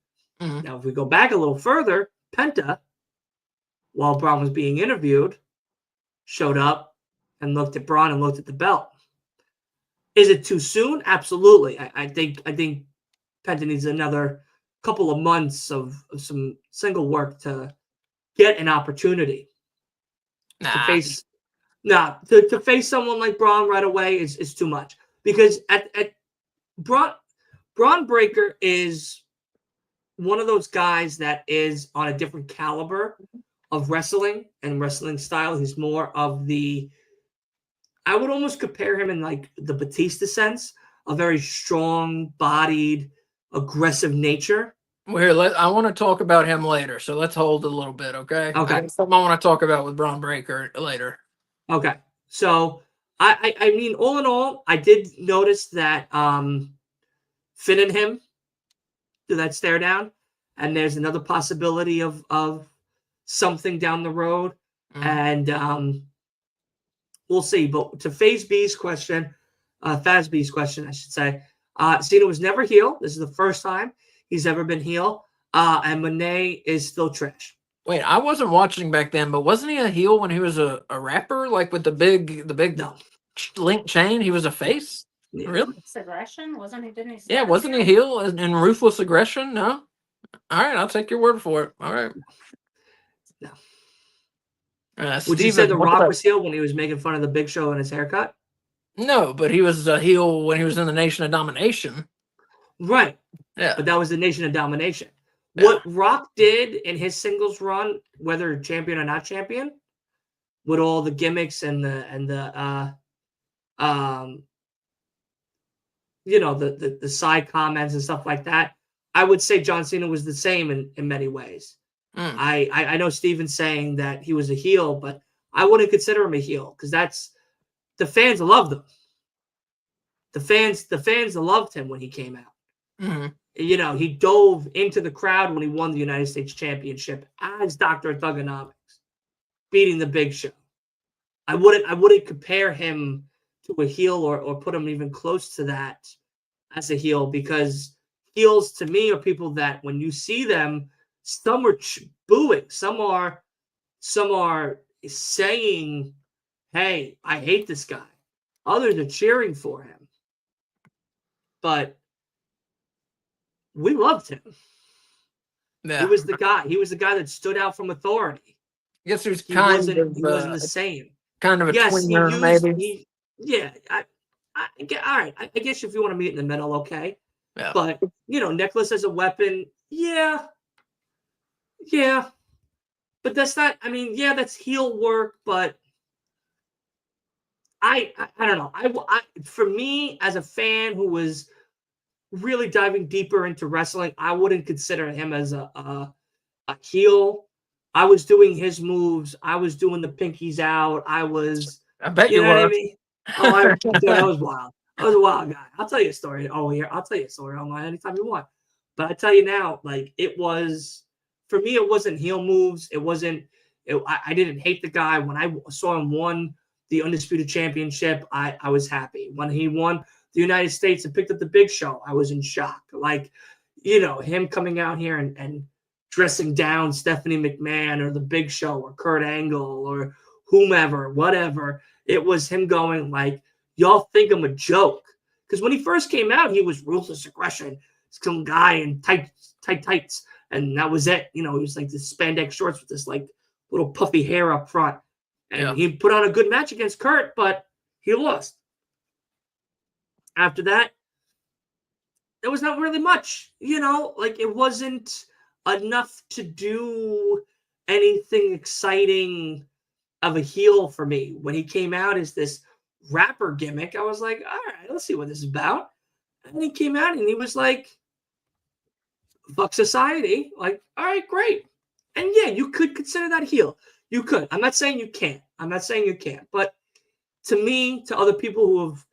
S1: Mm-hmm.
S2: Now if we go back a little further, Penta, while Braun was being interviewed, showed up and looked at Braun and looked at the belt. Is it too soon? Absolutely. I think Penta needs another couple of months of some single work to get an opportunity to face. To face someone like Braun right away is too much, because at Braun Breaker is one of those guys that is on a different caliber of wrestling and wrestling style. He's more of I would almost compare him in like the Batista sense, a very strong-bodied, aggressive nature.
S1: Well, I want to talk about him later, so let's hold a little bit, okay?
S2: Okay.
S1: I got something I want to talk about with Braun Breaker later.
S2: Okay. So, I mean, all in all, I did notice that Finn and him do that stare down, and there's another possibility of something down the road, and we'll see. But to Phase B's question, Faz B's question, I should say, Cena was never heel. This is the first time he's ever been heel, and Monet is still trash.
S1: Wait, I wasn't watching back then, but wasn't he a heel when he was a rapper, like with the big
S2: No.
S1: link chain? He was a face.
S2: Yeah.
S1: Really?
S3: Aggression, wasn't he? Didn't he?
S1: Yeah, wasn't he a heel in Ruthless Aggression? No. All right, I'll take your word for it. All right.
S2: No.
S1: Would
S2: you say The Rock was heel when he was making fun of the Big Show and his haircut?
S1: No, but he was a heel when he was in the Nation of Domination.
S2: Right.
S1: Yeah.
S2: But that was the Nation of Domination. What Rock did in his singles run, whether champion or not champion, with all the gimmicks and the the side comments and stuff like that, I would say John Cena was the same in many ways.
S1: Mm.
S2: I know Steven's saying that he was a heel, but I wouldn't consider him a heel because that's the fans loved him. The fans loved him when he came out.
S1: Mhm.
S2: He dove into the crowd when he won the United States Championship as Dr. Thugonomics, beating the Big Show. I wouldn't compare him to a heel or put him even close to that as a heel, because heels to me are people that when you see them, some are booing, some are saying, "Hey, I hate this guy." Others are cheering for him. But we loved him.
S1: Yeah.
S2: He was the guy. He was the guy that stood out from authority.
S1: I guess he was
S2: He
S1: kind
S2: wasn't the same.
S1: kind of a
S2: Yes,
S1: tweener, maybe.
S2: All right. I guess if you want to meet in the middle, okay.
S1: Yeah.
S2: But Nicholas as a weapon, yeah. But that's not. I mean, yeah, that's heel work. But I don't know. For me as a fan who was really diving deeper into wrestling, I wouldn't consider him as a heel. I was doing his moves. I was doing the pinkies out. I
S1: bet you
S2: know what I
S1: were.
S2: mean? Oh, dude, I was wild. I was a wild guy. I'll tell you a story. Oh, here, I'll tell you a story online anytime you want. But I tell you now, like, it was, for me, it wasn't heel moves. It wasn't. I didn't hate the guy. When I saw him won the Undisputed Championship, I was happy. When he won the United States and picked up the Big Show, I was in shock. Like, him coming out here and dressing down Stephanie McMahon or the Big Show or Kurt Angle or whomever, whatever. It was him going like, y'all think I'm a joke. Because when he first came out, he was ruthless aggression, some guy in tights. And that was it. He was like this spandex shorts with this like little puffy hair up front. And he put on a good match against Kurt, but he lost. After that, there was not really much, like it wasn't enough to do anything exciting of a heel for me. When he came out as this rapper gimmick, I was like, all right, let's see what this is about. And he came out and he was like, fuck society. Like, all right, great. And yeah, you could consider that heel. You could. I'm not saying you can't. But to me, to other people who have,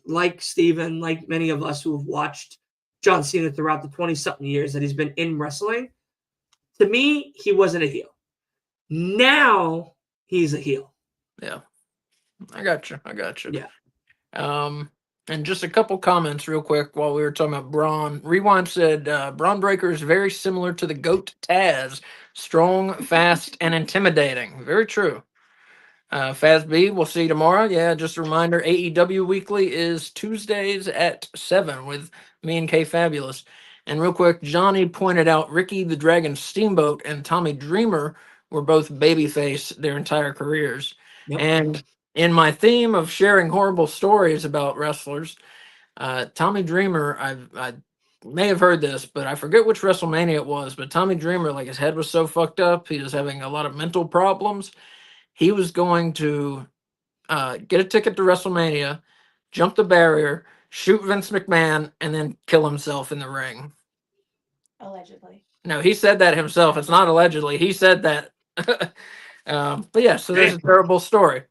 S2: like Steven, like many of us who have watched John Cena throughout the 20-something years that he's been in wrestling, to me, he wasn't a heel. Now he's a heel.
S1: Yeah. I got you.
S2: Yeah.
S1: And just a couple comments real quick while we were talking about Braun. Rewind said Braun Breaker is very similar to the GOAT Taz. Strong, fast, and intimidating. Very true. Faz B, we'll see you tomorrow. Yeah, just a reminder, AEW Weekly is Tuesdays at 7 with me and K Fabulous. And real quick, Johnny pointed out Ricky the Dragon Steamboat and Tommy Dreamer were both babyface their entire careers.
S2: Yep.
S1: And in my theme of sharing horrible stories about wrestlers, Tommy Dreamer, I may have heard this, but I forget which WrestleMania it was, but Tommy Dreamer, like his head was so fucked up, he was having a lot of mental problems. He was going to get a ticket to WrestleMania, jump the barrier, shoot Vince McMahon, and then kill himself in the ring.
S3: Allegedly.
S1: No, he said that himself. It's not allegedly. He said that. But yeah, so there's a terrible story.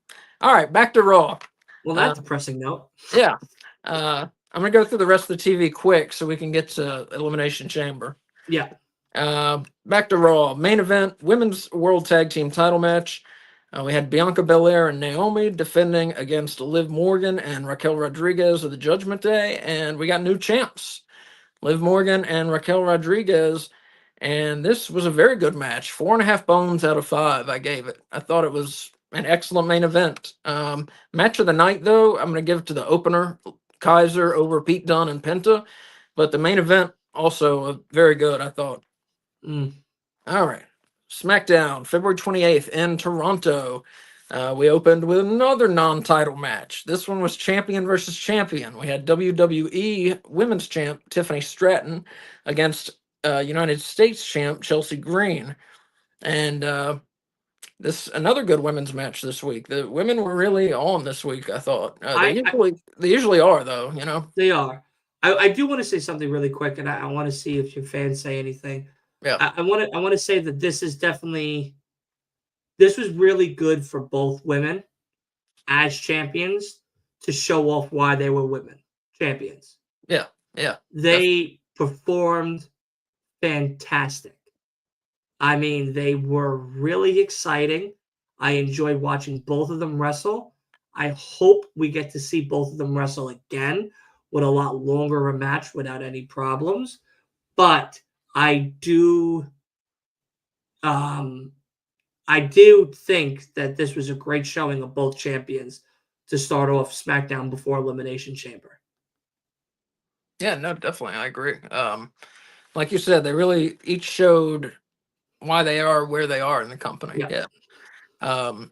S1: All right, back to Raw.
S2: Well, that's a depressing note.
S1: Yeah. I'm going to go through the rest of the TV quick so we can get to Elimination Chamber.
S2: Yeah.
S1: Back to Raw. Main event, Women's World Tag Team title match. We had Bianca Belair and Naomi defending against Liv Morgan and Raquel Rodriguez of the Judgment Day. And we got new champs, Liv Morgan and Raquel Rodriguez. And this was a very good match. 4.5 bones out of 5, I gave it. I thought it was an excellent main event. Match of the night, though, I'm going to give it to the opener, Kaiser over Pete Dunne and Penta. But the main event, also very good, I thought. All right. SmackDown, February 28th in Toronto. We opened with another non-title match. This one was champion versus champion. We had WWE Women's Champ Tiffany Stratton against United States champ Chelsea Green, and this another good women's match this week. The women were really on this week. I thought they usually are though.
S2: They are. I do want to say something really quick, and I want to see if your fans say anything.
S1: Yeah.
S2: I want to say that this was really good for both women as champions to show off why they were women champions.
S1: Yeah.
S2: They performed fantastic. I mean, they were really exciting. I enjoyed watching both of them wrestle. I hope we get to see both of them wrestle again with a lot longer a match without any problems. But I do think that this was a great showing of both champions to start off SmackDown before Elimination Chamber.
S1: Yeah, no, definitely. I agree. Like you said, they really each showed why they are where they are in the company. Yeah.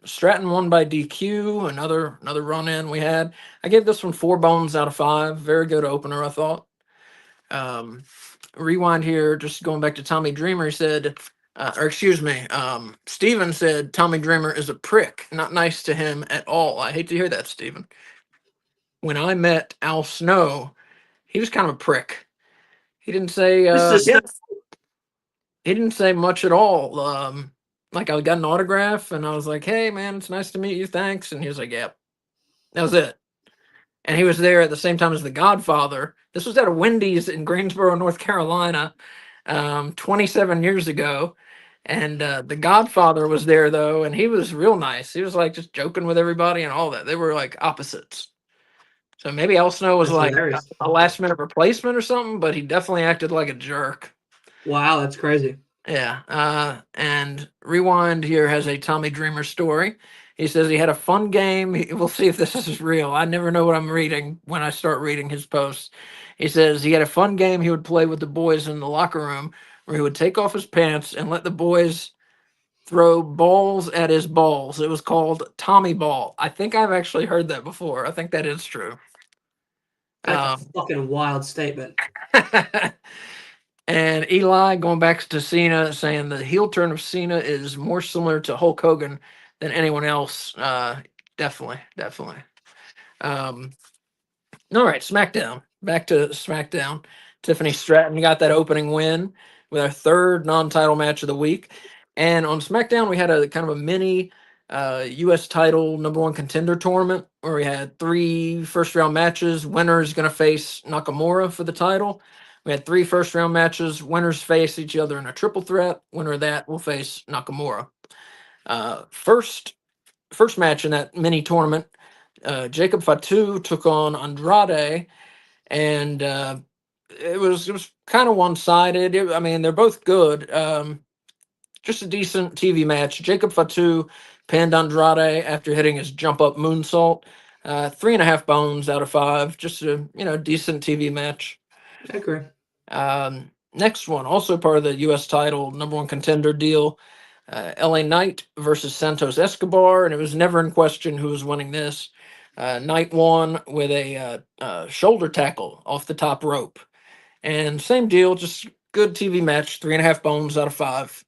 S1: Stratton won by DQ. Another run in we had. I gave this one 4 bones out of 5. Very good opener, I thought. Rewind here, just going back to Tommy Dreamer. He said, Steven said Tommy Dreamer is a prick, not nice to him at all. I hate to hear that, Steven. When I met Al Snow, he was kind of a prick. He didn't say he didn't say much at all. Like I got an autograph and I was like, "Hey man, it's nice to meet you. Thanks." And he was like, "Yep." That was it. And he was there at the same time as The Godfather. This was at a Wendy's in Greensboro, North Carolina, 27 years ago. And The Godfather was there though, and he was real nice. He was like just joking with everybody and all that. They were like opposites. So maybe El Snow was
S2: That's
S1: like
S2: hilarious.
S1: a last minute replacement or something, but he definitely acted like a jerk.
S2: Wow, that's crazy.
S1: Yeah. And Rewind here has a Tommy Dreamer story. He says he had a fun game. We'll see if this is real. I never know what I'm reading when I start reading his posts. He says he had a fun game he would play with the boys in the locker room where he would take off his pants and let the boys throw balls at his balls. It was called Tommy Ball. I think I've actually heard that before. I think that is true.
S2: That's a fucking wild statement.
S1: And Eli going back to Cena saying the heel turn of Cena is more similar to Hulk Hogan than anyone else. Definitely. All right, SmackDown. Back to SmackDown. Tiffany Stratton got that opening win with our 3rd non-title match of the week. And on SmackDown, we had a kind of a mini U.S. title #1 contender tournament where we had 3 first-round matches. Winner's going to face Nakamura for the title. We had 3 first-round matches. Winners face each other in a triple threat. Winner of that will face Nakamura. First match in that mini tournament, Jacob Fatu took on Andrade, and it was kind of one-sided. I mean, they're both good. Just a decent TV match. Jacob Fatu pinned Andrade after hitting his jump-up moonsault. 3.5 bones out of 5. Just a decent TV match.
S2: I agree.
S1: Next one, also part of the U.S. title #1 contender deal. LA Knight versus Santos Escobar, and it was never in question who was winning this. Knight won with a shoulder tackle off the top rope. And same deal, just good TV match, 3.5 bones out of 5.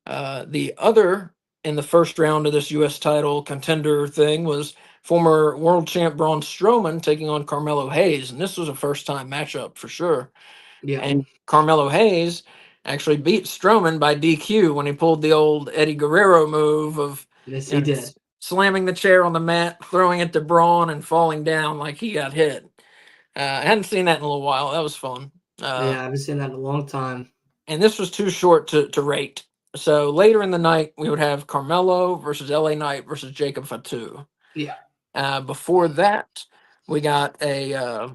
S1: The other in the first round of this U.S. title contender thing was former world champ Braun Strowman taking on Carmelo Hayes, and this was a first-time matchup for sure.
S2: Yeah.
S1: And Carmelo Hayes actually beat Strowman by DQ when he pulled the old Eddie Guerrero move of
S2: Yes, he did.
S1: slamming the chair on the mat, throwing it to Braun, and falling down like he got hit. I hadn't seen that in a little while. That was fun.
S2: Yeah, I haven't seen that in a long time.
S1: And this was too short to rate. So later in the night, we would have Carmelo versus LA Knight versus Jacob Fatu.
S2: Yeah.
S1: Before that, we got a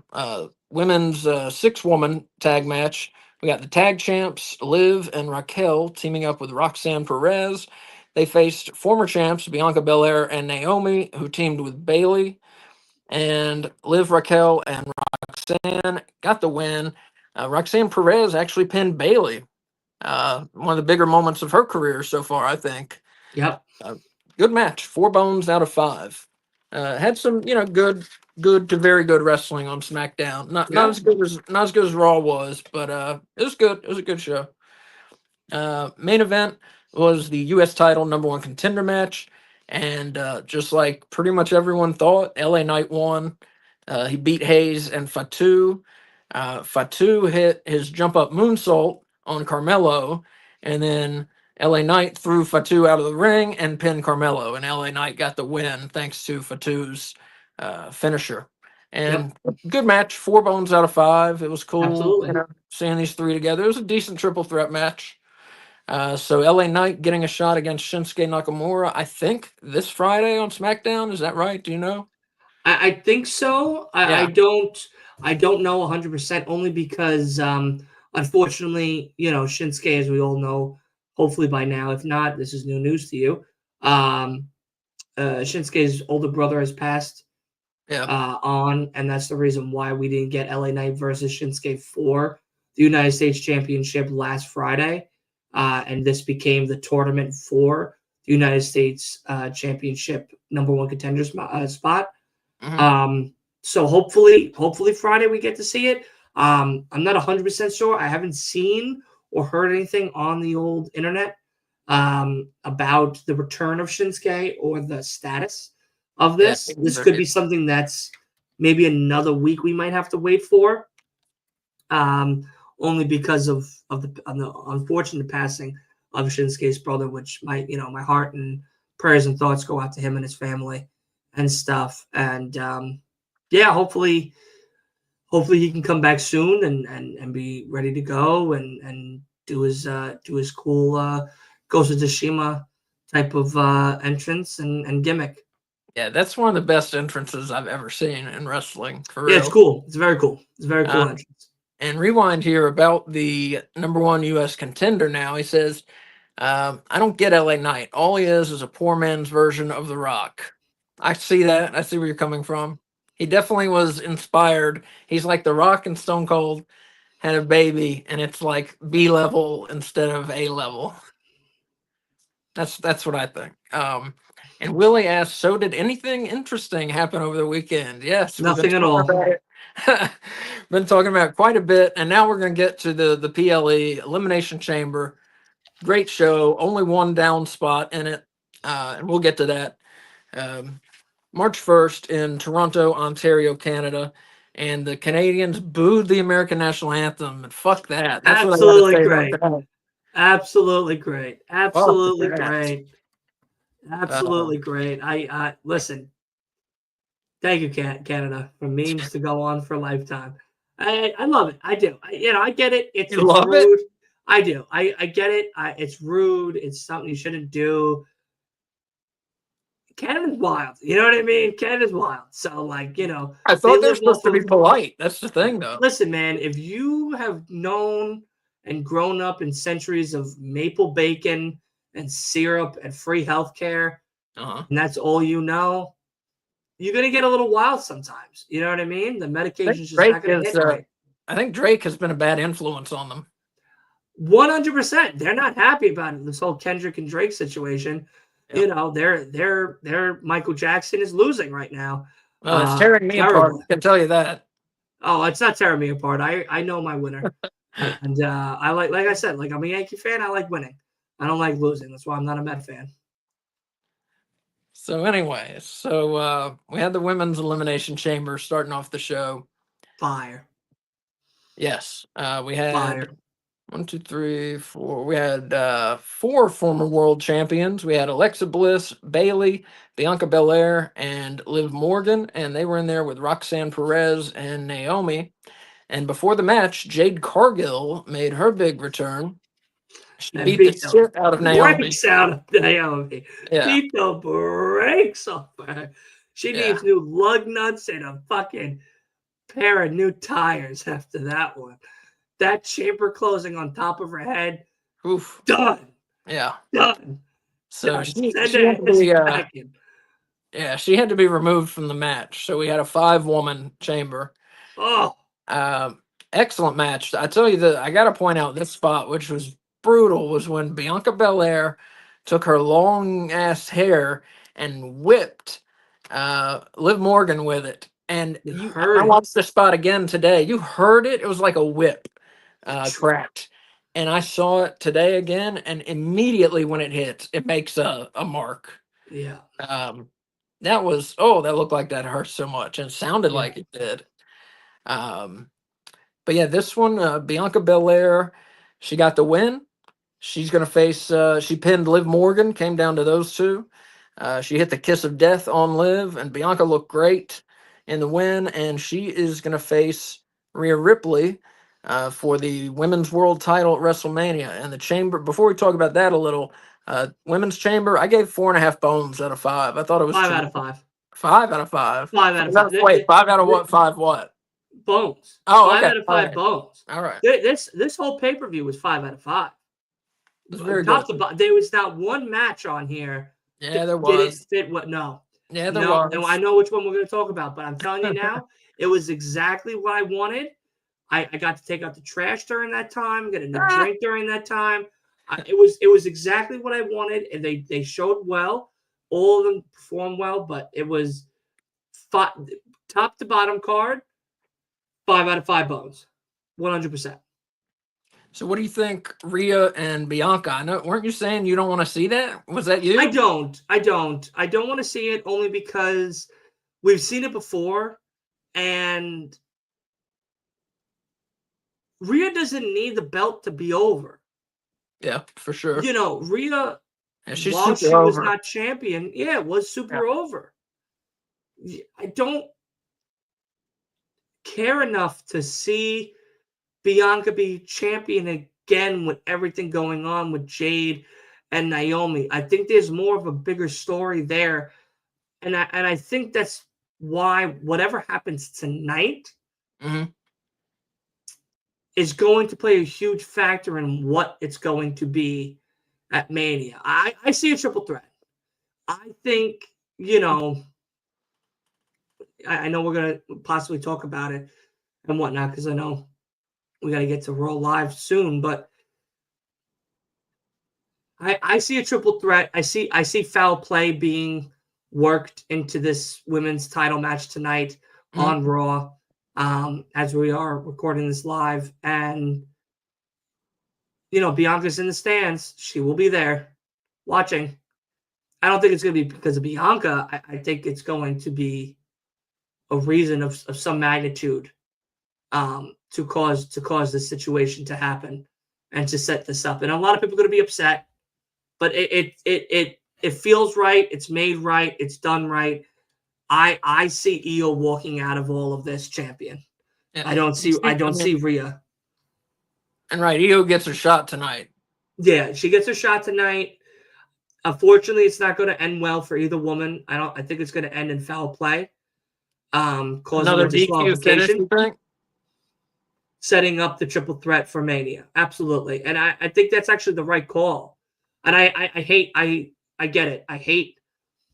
S1: women's 6-woman tag match. We got the tag champs, Liv and Raquel, teaming up with Roxanne Perez. They faced former champs, Bianca Belair and Naomi, who teamed with Bayley. And Liv, Raquel, and Roxanne got the win. Roxanne Perez actually pinned Bayley. One of the bigger moments of her career so far, I think.
S2: Yep.
S1: Good match. 4 bones out of 5. Had some, good good to very good wrestling on SmackDown. Not as good as Raw was, but it was good. It was a good show. Main event was the U.S. title number one contender match, and just like pretty much everyone thought, LA Knight won. He beat Hayes and Fatu. Fatu hit his jump up moonsault on Carmelo, and then LA Knight threw Fatu out of the ring and pinned Carmelo, and LA Knight got the win thanks to Fatu's finisher. And good match, 4 bones out of 5. It was cool,
S2: Absolutely.
S1: seeing these three together. It was a decent triple threat match. So LA Knight getting a shot against Shinsuke Nakamura, I think this Friday on SmackDown. Is that right? Do you know?
S2: I think so. I don't know 100% only because unfortunately, Shinsuke, as we all know, hopefully by now, if not, this is new news to you. Shinsuke's older brother has passed on, and that's the reason why we didn't get LA Knight versus Shinsuke for the United States Championship last Friday. And this became the tournament for the United States Championship number one contender spot.
S1: Mm-hmm.
S2: So hopefully Friday we get to see it. I'm not 100% sure. I haven't seen or heard anything on the old internet about the return of Shinsuke or the status of this.
S1: Yeah,
S2: this could be something that's maybe another week we might have to wait for. Only because of the unfortunate passing of Shinsuke's brother, which my heart and prayers and thoughts go out to him and his family and stuff. And hopefully he can come back soon and be ready to go and do his cool Ghost of Tsushima type of entrance and gimmick.
S1: Yeah, that's one of the best entrances I've ever seen in wrestling. For real.
S2: Yeah, it's cool. It's very cool. It's a very cool entrance.
S1: And rewind here about the number one U.S. contender now. He says, I don't get LA Knight. All he is a poor man's version of The Rock. I see that. I see where you're coming from. He definitely was inspired. He's like The Rock and Stone Cold had a baby, and it's like B level instead of A level. That's what I think. And Willie asked, so did anything interesting happen over the weekend? Yes.
S2: Nothing at all.
S1: Been talking about quite a bit, and now we're going to get to the PLE Elimination Chamber. Great show. Only one down spot in it, and we'll get to that. March 1st in Toronto, Ontario, Canada, and the Canadians booed the American national anthem. And fuck that. That's
S2: absolutely great. Absolutely great. Absolutely great. Absolutely great. I listen. Thank you, Canada, for memes to go on for a lifetime. I love it. I do. I get it. It's rude. I do. I get it. It's rude. It's something you shouldn't do. Canada's wild. You know what I mean? Canada's wild. So, I
S1: thought they're supposed to be polite. That's the thing, though.
S2: Listen, man, if you have known and grown up in centuries of maple bacon and syrup and free healthcare, and that's all you know, you're going to get a little wild sometimes. You know what I mean? The medication's just not going to hit right.
S1: I think Drake has been a bad influence on them.
S2: 100%. They're not happy about it, this whole Kendrick and Drake situation. Yep. Their Michael Jackson is losing right now.
S1: Well, it's tearing me apart. I can tell you that.
S2: Oh, it's not tearing me apart. I know my winner. And I like I said, I'm a Yankee fan. I like winning. I don't like losing. That's why I'm not a Met fan.
S1: So anyway, we had the women's elimination chamber starting off the show.
S2: Fire.
S1: Yes. We had Fire. 1, 2, 3, 4. We had 4 former world champions. We had Alexa Bliss, Bayley, Bianca Belair, and Liv Morgan, and they were in there with Roxanne Perez and Naomi. And before the match, Jade Cargill made her big return. She beat the shit out of Naomi.
S2: Breaks out of Naomi.
S1: Yeah.
S2: Beat the brakes off her. She needs new lug nuts and a fucking pair of new tires after that one. That chamber closing on top of her head.
S1: Oof.
S2: Done.
S1: Yeah.
S2: Done.
S1: So she had to be, she had to be removed from the match. So we had a 5-woman chamber.
S2: Oh.
S1: Excellent match. I tell you I got to point out this spot, which was brutal, was when Bianca Belair took her long ass hair and whipped Liv Morgan with it. And
S2: You
S1: I
S2: heard it.
S1: watched the spot again today. You heard it. It was like a whip cracked. And I saw it today again, and immediately when it hits, it makes a mark.
S2: Yeah.
S1: That looked like that hurt so much, and it sounded like it did. But yeah, this one, Bianca Belair, she got the win. She's going to face, she pinned Liv Morgan, came down to those two. She hit the kiss of death on Liv, and Bianca looked great in the win, and she is going to face Rhea Ripley for the Women's World title at WrestleMania. And the Chamber, before we talk about that a little, Women's Chamber, I gave 4.5 bones out of 5. I thought it was
S2: 5 out of 5.
S1: 5 out of 5.
S2: 5 out of 5.
S1: Wait, 5 out of what? 5 what?
S2: Bones.
S1: Oh,
S2: 5
S1: okay.
S2: out of 5
S1: right.
S2: bones.
S1: All right.
S2: This whole pay-per-view was 5 out of 5.
S1: It's very
S2: Top
S1: good.
S2: to bottom, there was not one match on here.
S1: Yeah, there
S2: Did it
S1: was.
S2: fit what? No.
S1: Yeah, there
S2: No,
S1: was.
S2: I know which one we're going to talk about, but I'm telling you now, it was exactly what I wanted. I got to take out the trash during that time, get a new drink during that time. It was exactly what I wanted, and they showed well. All of them performed well, but it was top to bottom card, 5 out of 5 bones, 100%.
S1: So what do you think, Rhea and Bianca? I know, weren't you saying you don't want to see that? Was that you?
S2: I don't want to see it only because we've seen it before, and Rhea doesn't need the belt to be over.
S1: Yeah, for sure.
S2: You know, Rhea,
S1: she's
S2: while
S1: super
S2: she was
S1: over.
S2: not champion, was super over. I don't care enough to see Bianca be champion again with everything going on with Jade and Naomi. I think there's more of a bigger story there. And I think that's why whatever happens tonight is going to play a huge factor in what it's going to be at Mania. I see a triple threat. I think, I know we're going to possibly talk about it and whatnot, because I know we got to get to Raw Live soon, but I see a triple threat. I see foul play being worked into this women's title match tonight on Raw, as we are recording this live. And, Bianca's in the stands. She will be there watching. I don't think it's going to be because of Bianca. I think it's going to be a reason of some magnitude to cause this situation to happen and to set this up. And a lot of people are going to be upset, but it feels right. It's made right. It's done right. I see Io walking out of all of this champion. Yeah. I don't see Rhea.
S1: And right, Io gets her shot tonight.
S2: Yeah, she gets her shot tonight. Unfortunately, it's not going to end well for either woman. I think it's going to end in foul play. Causing
S1: another
S2: a disqualification.
S1: DQ finish,
S2: setting up the triple threat for Mania. Absolutely. And I think that's actually the right call. And I get it. I hate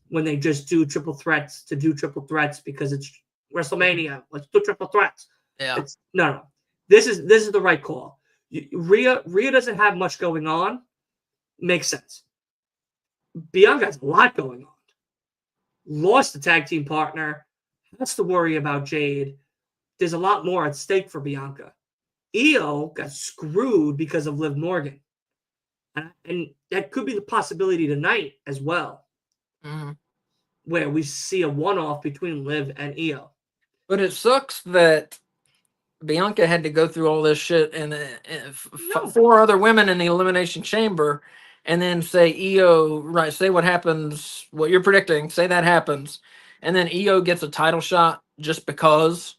S2: when they just do triple threats to do triple threats because it's WrestleMania. Let's do triple threats.
S1: Yeah.
S2: No. This is the right call. Rhea doesn't have much going on. Makes sense. Bianca has a lot going on. Lost the tag team partner. Has to worry about Jade. There's a lot more at stake for Bianca. Io got screwed because of Liv Morgan. And that could be the possibility tonight as well. Where we see a one-off between Liv and Io.
S1: But it sucks that Bianca had to go through all this shit and 4 other women in the Elimination Chamber, and then say Io, right, say what happens, what you're predicting, say that happens, and then Io gets a title shot just because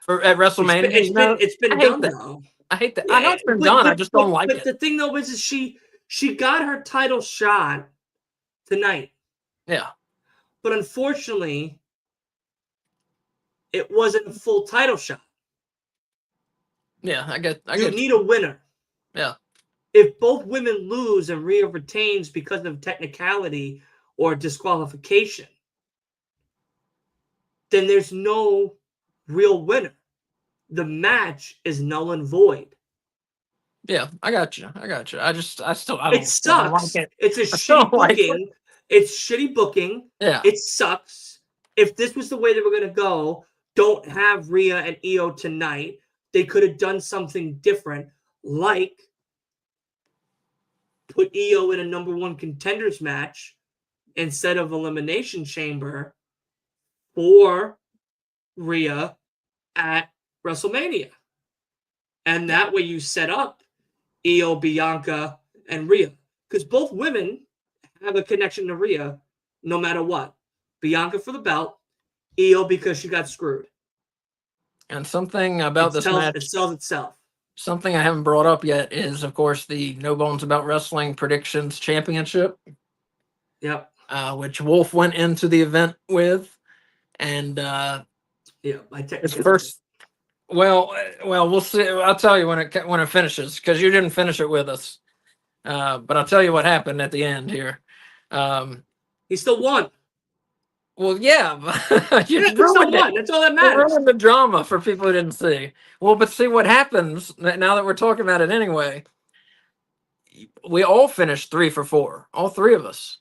S1: at WrestleMania.
S2: It's been done, though.
S1: I hate that. Yeah, I know it's been done. I just don't like it.
S2: But the thing, though, is she got her title shot tonight.
S1: Yeah.
S2: But unfortunately, it wasn't a full title shot.
S1: Yeah, I get
S2: you need a winner.
S1: Yeah.
S2: If both women lose and Rhea retains because of technicality or disqualification, then there's no real winner. The match is null and void.
S1: Yeah, I got you. I don't.
S2: It sucks. It's a shitty booking. It's shitty booking.
S1: Yeah.
S2: It sucks. if this was the way they were going to go, don't have Rhea and Io tonight. They could have done something different, like put Io in a number one contenders match instead of Elimination Chamber for Rhea at WrestleMania. And that way you set up Io, Bianca, and Rhea. Because both women have a connection to Rhea no matter what. Bianca for the belt, Io because she got screwed.
S1: And something about this match,
S2: it sells itself.
S1: something I haven't brought up yet is, of course, the No Bones About Wrestling Predictions Championship.
S2: Yep.
S1: Which Wolf went into the event with. And
S2: Yeah,
S1: his first. Well, we'll see. I'll tell you when it finishes, because you didn't finish it with us. But I'll tell you what happened at the end here.
S2: He still won.
S1: Well, yeah, you
S2: he still won. That's all that
S1: You
S2: matters.
S1: ruined the drama for people who didn't see. Well, but see what happens now that we're talking about it anyway. We all finished 3 for 4, all 3 of us,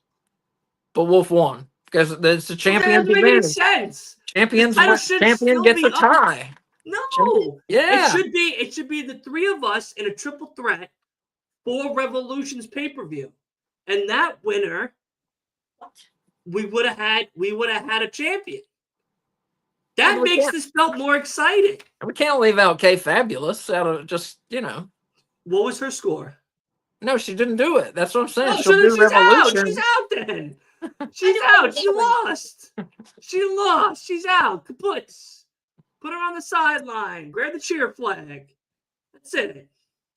S1: but Wolf won because it's a champion's
S2: That doesn't make any
S1: advantage.
S2: sense.
S1: Champion
S2: still
S1: gets
S2: be
S1: a tie.
S2: No.
S1: Yeah.
S2: It should be the 3 of us in a triple threat for Revolution's pay-per-view. And that winner, we would have had a champion. That makes this belt more exciting.
S1: We can't leave out Kay Fabulous out of just,
S2: What was her score?
S1: No, she didn't do it. That's what I'm saying.
S2: Oh,
S1: She'll do
S2: she's
S1: Revolution.
S2: out. She's out then. She's out. She lost. She lost. She's out. Kaputs. Put her on the sideline. Grab the cheer flag. That's it.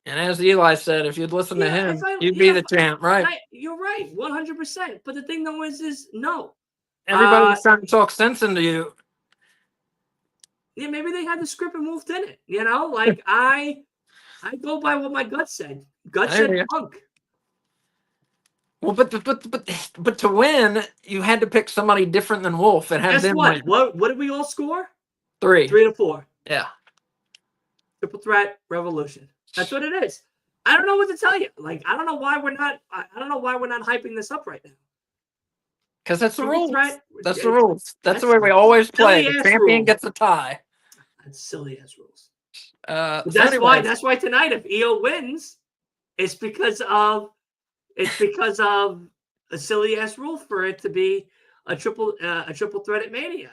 S1: And as Eli said, if you'd listen to him, you'd be the champ, right?
S2: You're right, 100%. But the thing though is no.
S1: Everybody's trying to talk sense into you.
S2: Yeah, maybe they had the script and Wolf did it. Like I go by what my gut said. Gut said Punk.
S1: Well, but to win, you had to pick somebody different than Wolf and have
S2: Guess
S1: them
S2: what?
S1: win.
S2: What did we all score?
S1: 3.
S2: 3 to 4.
S1: Yeah.
S2: Triple threat revolution. That's what it is. I don't know what to tell you. Like, I don't know why we're not hyping this up right now.
S1: Because that's the rules. That's the rules. That's the
S2: way
S1: we always play. The champion gets a tie.
S2: That's silly ass rules.
S1: That's
S2: why tonight, if Io wins, it's because of a silly ass rule for it to be a triple threat at Mania.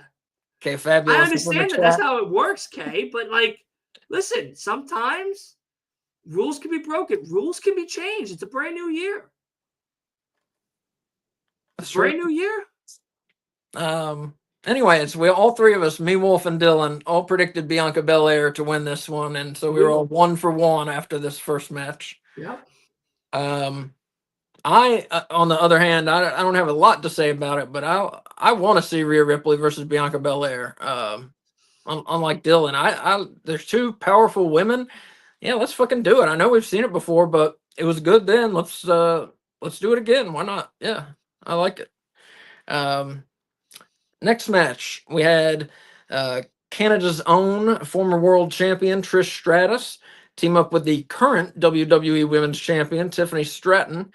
S1: Okay, fabulous.
S2: I understand that's how it works, Kay, but listen, sometimes rules can be broken. Rules can be changed. It's a brand new year. Brand new year.
S1: Anyways, all 3 of us, me, Wolf, and Dylan, all predicted Bianca Belair to win this one, and so we were all 1 for 1 after this first match.
S2: Yep.
S1: I, on the other hand, I don't have a lot to say about it, but I want to see Rhea Ripley versus Bianca Belair. Unlike Dylan, there's 2 powerful women. Yeah, let's fucking do it. I know we've seen it before, but it was good then. Let's do it again. Why not? Yeah, I like it. Next match, we had Canada's own former world champion Trish Stratus team up with the current WWE Women's Champion Tiffany Stratton,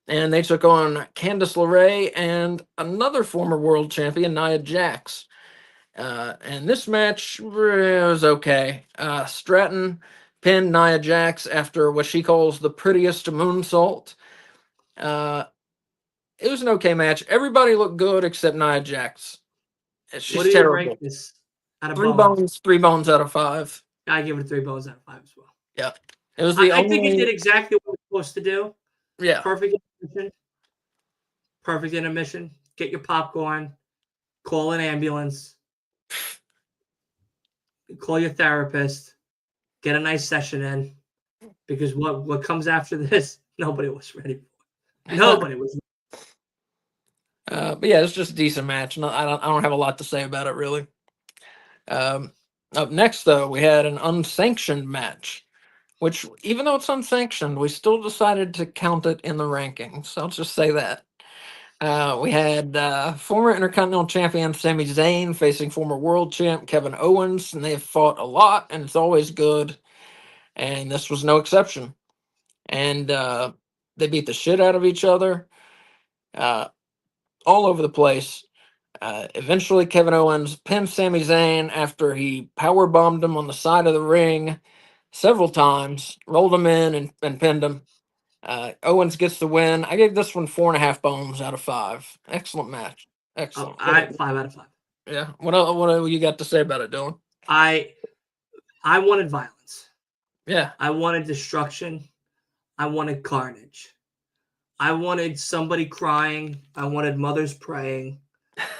S1: and they took on Candice LeRae and another former world champion Nia Jax. And this match was okay. Stratton pinned Nia Jax after what she calls the prettiest moonsault. It was an okay match. Everybody looked good except Nia Jax. She's terrible.
S2: This
S1: 3 bones. 3 bones out of 5.
S2: I give it 3 bones out of 5 as well.
S1: Yeah, it was
S2: I think it did exactly what it was supposed to do.
S1: Yeah,
S2: perfect intermission. Get your popcorn. Call an ambulance. Call your therapist. Get a nice session in, because what comes after this, nobody was ready for. Nobody was.
S1: But yeah, it's just a decent match. No, I don't have a lot to say about it really. Up next, though, we had an unsanctioned match, which, even though it's unsanctioned, we still decided to count it in the rankings. I'll just say that. We had former Intercontinental Champion Sami Zayn facing former World Champ Kevin Owens, and they've fought a lot, and it's always good. And this was no exception. And they beat the shit out of each other all over the place. Eventually, Kevin Owens pinned Sami Zayn after he power bombed him on the side of the ring several times, rolled him in and pinned him. Owens gets the win. I gave this one 4.5 bones out of 5. Excellent match. Excellent.
S2: 5 out of 5.
S1: Yeah. What you got to say about it, Dylan?
S2: I wanted violence.
S1: Yeah.
S2: I wanted destruction. I wanted carnage. I wanted somebody crying. I wanted mothers praying.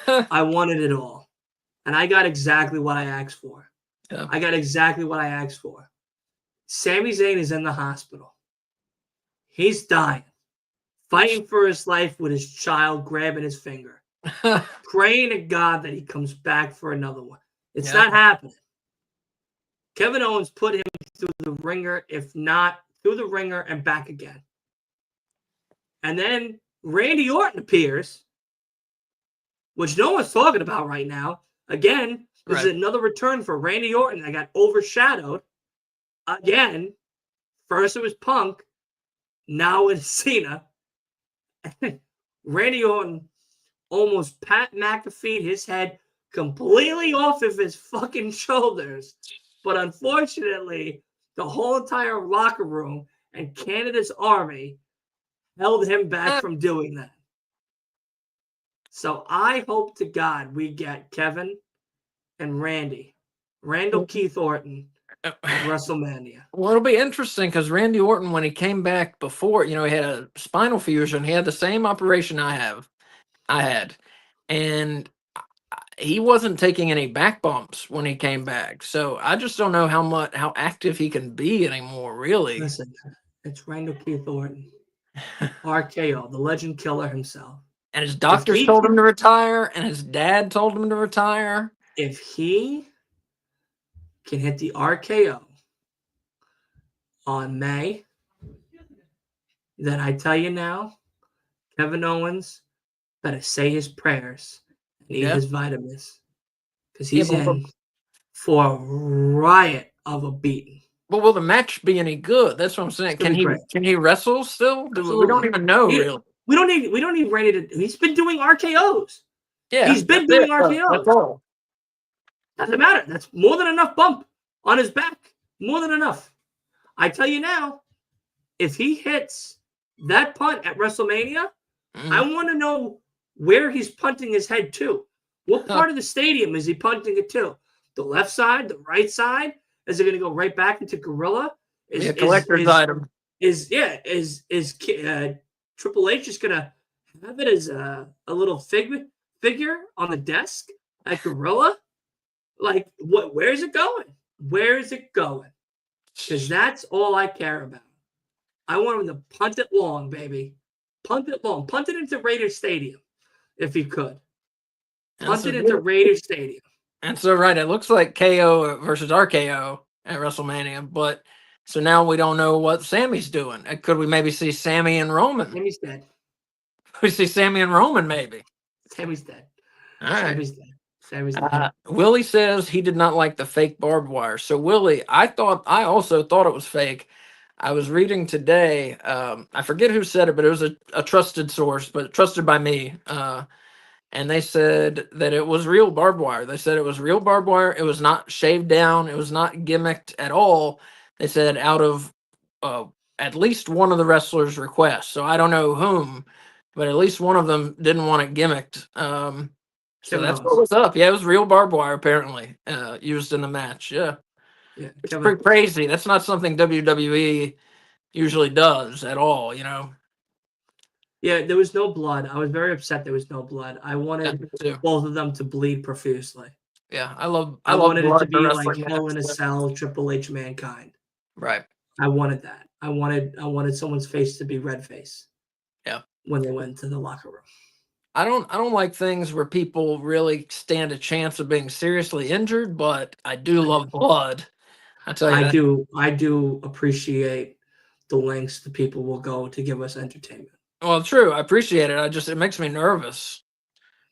S2: I wanted it all. And I got exactly what I asked for.
S1: Yeah.
S2: I got exactly what I asked for. Sami Zayn is in the hospital. He's dying. Fighting for his life with his child grabbing his finger. Praying to God that he comes back for another one. It's not happening. Kevin Owens put him through the ringer, if not through the ringer and back again. And then Randy Orton appears, which no one's talking about right now. Again, this is another return for Randy Orton that got overshadowed. Again, first it was Punk, now it's Cena. Randy Orton almost Pat McAfee'd his head completely off of his fucking shoulders. But unfortunately, the whole entire locker room and Canada's army held him back from doing that. So I hope to God we get Kevin and Randall Keith Orton at WrestleMania.
S1: Well, it'll be interesting because Randy Orton, when he came back before, he had a spinal fusion. He had the same operation I had, and he wasn't taking any back bumps when he came back. So I just don't know how active he can be anymore. Really,
S2: listen, it's Randall Keith Orton, RKO, the Legend Killer himself.
S1: And his doctors told him to retire, and his dad told him to retire.
S2: If he can hit the RKO on May, then I tell you now, Kevin Owens better say his prayers and eat his vitamins, because he's in for a riot of a beating.
S1: But will the match be any good? That's what I'm saying. Can he wrestle still? We don't even know, really.
S2: We don't need Randy to. He's been doing RKOs.
S1: Yeah,
S2: he's been doing RKOs.
S1: That's all.
S2: Doesn't matter. That's more than enough bump on his back. More than enough. I tell you now, if he hits that punt at WrestleMania, I want to know where he's punting his head to. What part of the stadium is he punting it to? The left side, the right side? Is it going to go right back into Gorilla?
S1: Collector's item.
S2: Is Triple H just going to have it as a little figure on the desk at Gorilla? Like, where is it going? Where is it going? Because that's all I care about. I want him to punt it long, baby. Punt it long. Punt it into Raider Stadium, if he could. Punt it into Raider Stadium.
S1: And so, it looks like KO versus RKO at WrestleMania, but so now we don't know what Sammy's doing. Could we maybe see Sammy and Roman?
S2: Sammy's dead.
S1: We see Sammy and Roman, maybe.
S2: Sammy's dead.
S1: All right.
S2: Sammy's dead.
S1: Willie says he did not like the fake barbed wire. So, Willie, I also thought it was fake. I was reading today, I forget who said it, but it was a trusted source, but trusted by me. And they said that it was real barbed wire. They said it was real barbed wire. It was not shaved down. It was not gimmicked at all. They said out of at least one of the wrestlers' requests. So I don't know whom, but at least one of them didn't want it gimmicked. So that's what was up. Yeah, it was real barbed wire, apparently, used in the match. Yeah. It's pretty crazy. That's not something WWE usually does at all,
S2: Yeah, there was no blood. I was very upset there was no blood. I wanted both of them to bleed profusely.
S1: Yeah, I wanted
S2: it to be like Hell in a Cell, Triple H, Mankind.
S1: Right.
S2: I wanted that. I wanted someone's face to be red face.
S1: Yeah.
S2: When they went to the locker room.
S1: I don't like things where people really stand a chance of being seriously injured, but I do love blood. I tell you,
S2: I do appreciate the lengths that people will go to give us entertainment.
S1: Well, true. I appreciate it. It makes me nervous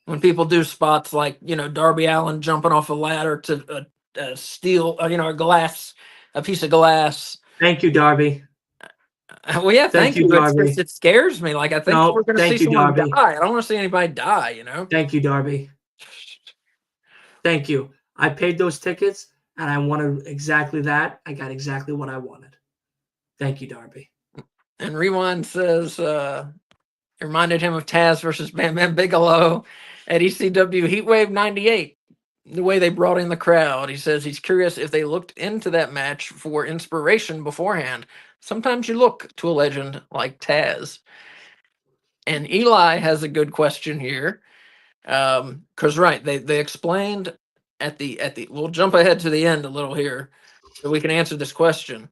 S1: when people do spots like, Darby Allin jumping off a ladder to a steel, a piece of glass.
S2: Thank you, Darby.
S1: Well, yeah, thank you. It scares me. Like, I think we're going to see someone die. I don't want to see anybody die,
S2: Thank you, Darby. Thank you. I paid those tickets, and I wanted exactly that. I got exactly what I wanted. Thank you, Darby.
S1: And Rewind says, it reminded him of Taz versus Bam Bam Bigelow at ECW Heatwave 98. The way they brought in the crowd. He says he's curious if they looked into that match for inspiration beforehand. Sometimes you look to a legend like Taz. And Eli has a good question here. Because right, they explained at the we'll jump ahead to the end a little here so we can answer this question.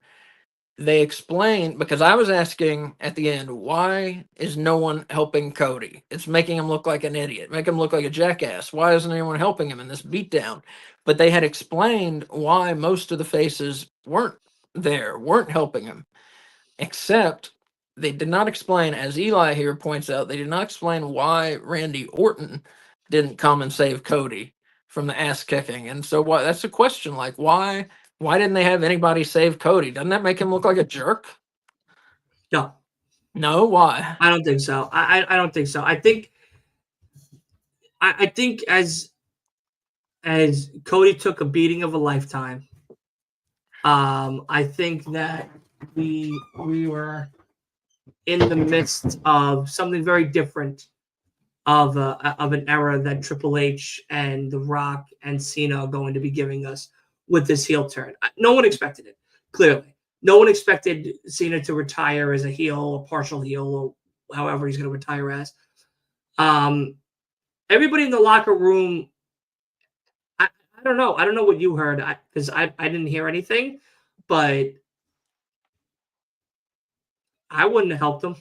S1: They explained, because I was asking at the end, why is no one helping Cody? It's making him look like an idiot, make him look like a jackass. Why isn't anyone helping him in this beatdown? But they had explained why most of the faces weren't helping him, except they did not explain, as Eli here points out, they did not explain why Randy Orton didn't come and save Cody from the ass kicking. And so why that's a question, like why didn't they have anybody save Cody? Doesn't that make him look like a jerk?
S2: No,
S1: No, why?
S2: I don't think so. I don't think so. I think as Cody took a beating of a lifetime, I think that we were in the midst of something very different of an era that Triple H and The Rock and Cena are going to be giving us with this heel turn. No one expected it, clearly. No one expected Cena to retire as a heel, a partial heel, or however he's going to retire as. Everybody in the locker room, I don't know. I don't know what you heard, because I didn't hear anything, but I wouldn't have helped them.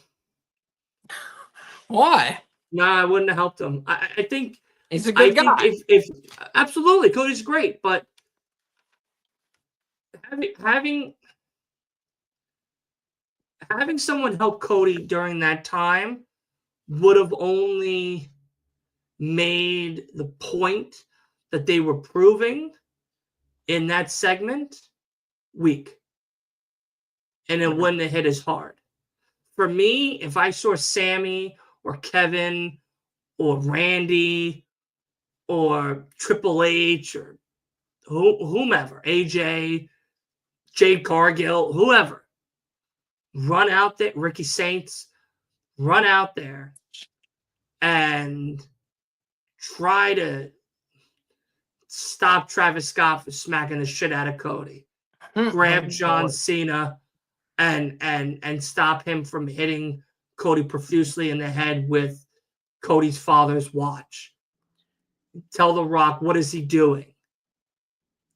S1: Why?
S2: No, I wouldn't have helped them. I think
S1: He's a good guy.
S2: if absolutely, Cody's great, but having someone help Cody during that time would have only made the point that they were proving in that segment weak, and it wouldn't have hit as hard. For me, if I saw Sammy or Kevin or Randy or Triple H or whomever, AJ, Jade Cargill, whoever, run out there, Ricky Saints, run out there and try to stop Travis Scott for smacking the shit out of Cody. Grab John Cena and stop him from hitting Cody profusely in the head with Cody's father's watch. Tell The Rock, what is he doing?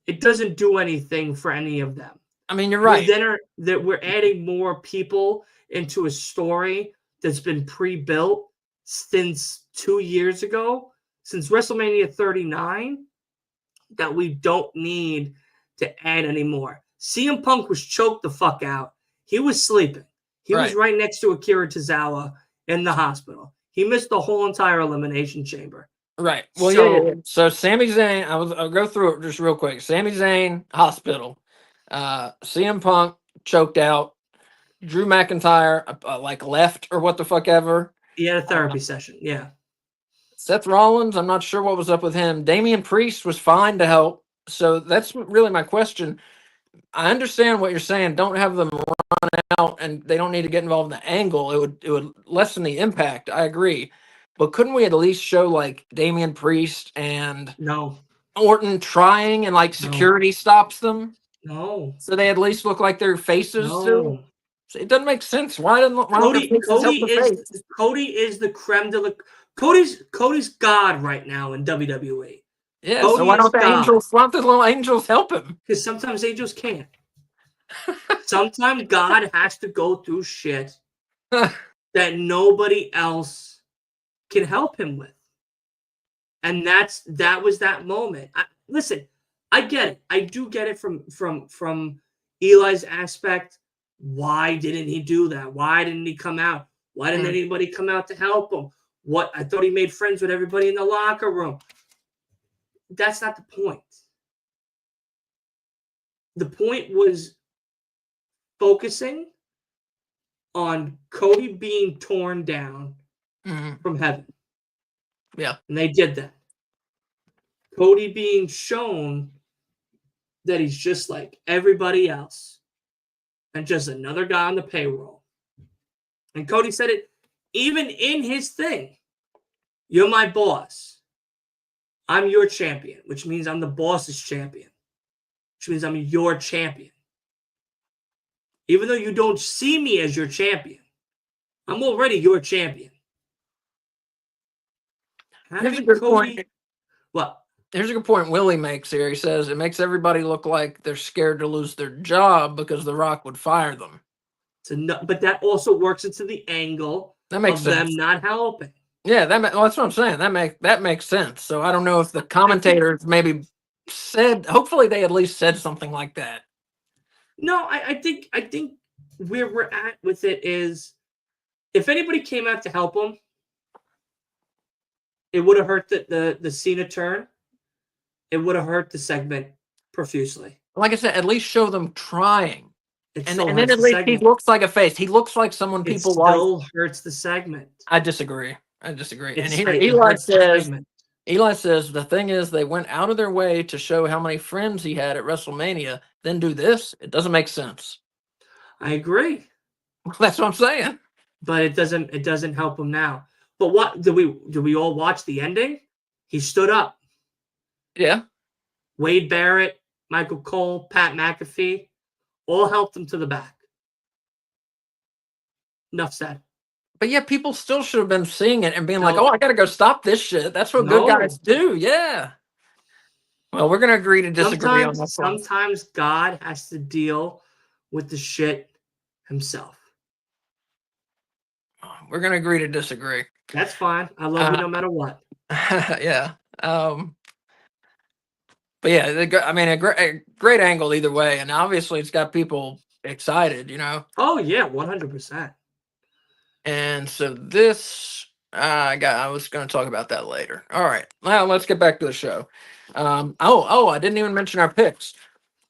S2: It doesn't do anything for any of them.
S1: I mean, you're right.
S2: We're adding more people into a story that's been pre-built since 2 years ago, since WrestleMania 39, that we don't need to add anymore. CM Punk was choked the fuck out. He was sleeping. He was right next to Akira Tozawa in the hospital. He missed the whole entire Elimination Chamber.
S1: Right. Well, So Sami Zayn, I'll go through it just real quick. Sami Zayn, hospital. CM Punk choked out. Drew McIntyre, left or what the fuck ever.
S2: He had a therapy session. Yeah.
S1: Seth Rollins, I'm not sure what was up with him. Damian Priest was fine to help. So that's really my question. I understand what you're saying. Don't have them run out, and they don't need to get involved in the angle. It would lessen the impact. I agree. But couldn't we at least show like Damian Priest and Orton trying and security stops them?
S2: No.
S1: So they at least look like their faces too? So it doesn't make sense. Why don't the faces help the face?
S2: Cody is the creme de la Cody's God right now in WWE.
S1: Yeah, Cody, so why don't the little angels help him?
S2: Because sometimes angels can't. Sometimes God has to go through shit that nobody else can help him with. And that was that moment. Listen, I get it. I do get it from Eli's aspect. Why didn't he do that? Why didn't he come out? Why didn't anybody come out to help him? I thought he made friends with everybody in the locker room. That's not the point. The point was focusing on Cody being torn down from heaven.
S1: Yeah.
S2: And they did that. Cody being shown that he's just like everybody else and just another guy on the payroll. And Cody said it even in his thing. You're my boss. I'm your champion, which means I'm the boss's champion, which means I'm your champion. Even though you don't see me as your champion, I'm already your champion.
S1: Here's a good
S2: Cody,
S1: point.
S2: what?
S1: Here's a good point Willie makes here. He says it makes everybody look like they're scared to lose their job because The Rock would fire them.
S2: But that also works into the angle
S1: That makes
S2: of
S1: sense.
S2: them not helping.
S1: Yeah, that's what I'm saying. That makes sense. So I don't know if the commentators maybe said. Hopefully, they at least said something like that.
S2: No, I think where we're at with it is, if anybody came out to help him, it would have hurt the Cena turn. It would have hurt the segment profusely.
S1: Like I said, at least show them trying.
S2: It
S1: And
S2: still
S1: then
S2: hurts
S1: at
S2: the
S1: least he
S2: segment.
S1: looks like a face. He looks like someone
S2: It
S1: people like.
S2: still hurts the segment.
S1: I disagree. And here
S2: It
S1: Eli
S2: hurts the
S1: says,
S2: segment.
S1: the thing is they went out of their way to show how many friends he had at WrestleMania, then do this. It doesn't make sense.
S2: I agree,
S1: That's what I'm saying.
S2: but it doesn't help him now. But what do we all watch the ending? He stood up.
S1: Yeah.
S2: Wade Barrett, Michael Cole, Pat McAfee, all helped him to the back. Enough said.
S1: But yeah, people still should have been seeing it and being like,
S2: No.
S1: "Oh, I got to go stop this shit." That's what good guys do. Yeah. Well, we're gonna agree to disagree on that.
S2: Sometimes God has to deal with the shit himself.
S1: We're gonna agree to disagree.
S2: That's fine. I love you no matter what.
S1: Yeah. But yeah, a great angle either way, and obviously it's got people excited, you know.
S2: Oh yeah, 100%.
S1: And so this, I was going to talk about that later. All right, now let's get back to the show. I didn't even mention our picks.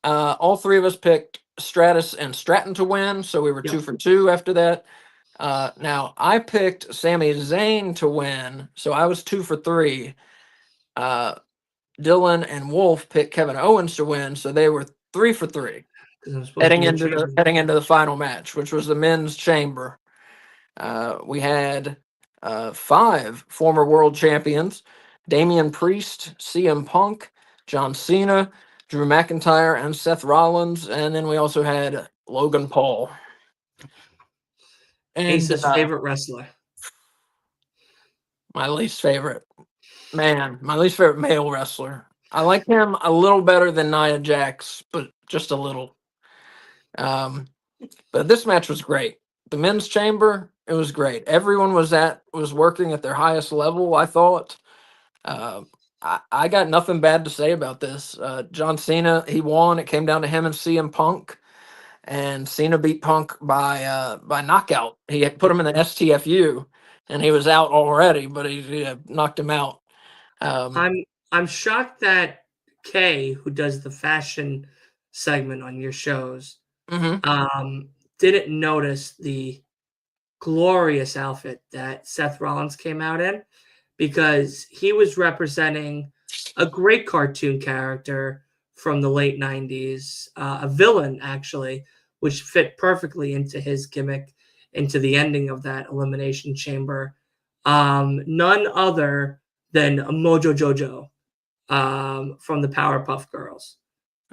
S1: All three of us picked Stratus and Stratton to win, so we were 2 for 2 after that. Now I picked Sami Zayn to win, so I was 2 for 3. Dylan and Wolf picked Kevin Owens to win, so they were 3 for 3. Heading into the final match, which was the men's chamber. We had 5 former world champions: Damian Priest, CM Punk, John Cena, Drew McIntyre, and Seth Rollins. And then we also had Logan Paul. And
S2: Ace's favorite wrestler.
S1: My least favorite male wrestler. I like him a little better than Nia Jax, but just a little. But this match was great. The men's chamber, it was great. Everyone was working at their highest level, I thought. I got nothing bad to say about this. John Cena, he won. It came down to him and CM Punk, and Cena beat Punk by knockout. He had put him in the STFU, and he was out already, but he knocked him out.
S2: I'm shocked that Kay, who does the fashion segment on your shows, didn't notice the glorious outfit that Seth Rollins came out in, because he was representing a great cartoon character from the late 90s, a villain, actually, which fit perfectly into his gimmick, into the ending of that Elimination Chamber. None other than Mojo Jojo from the Powerpuff Girls.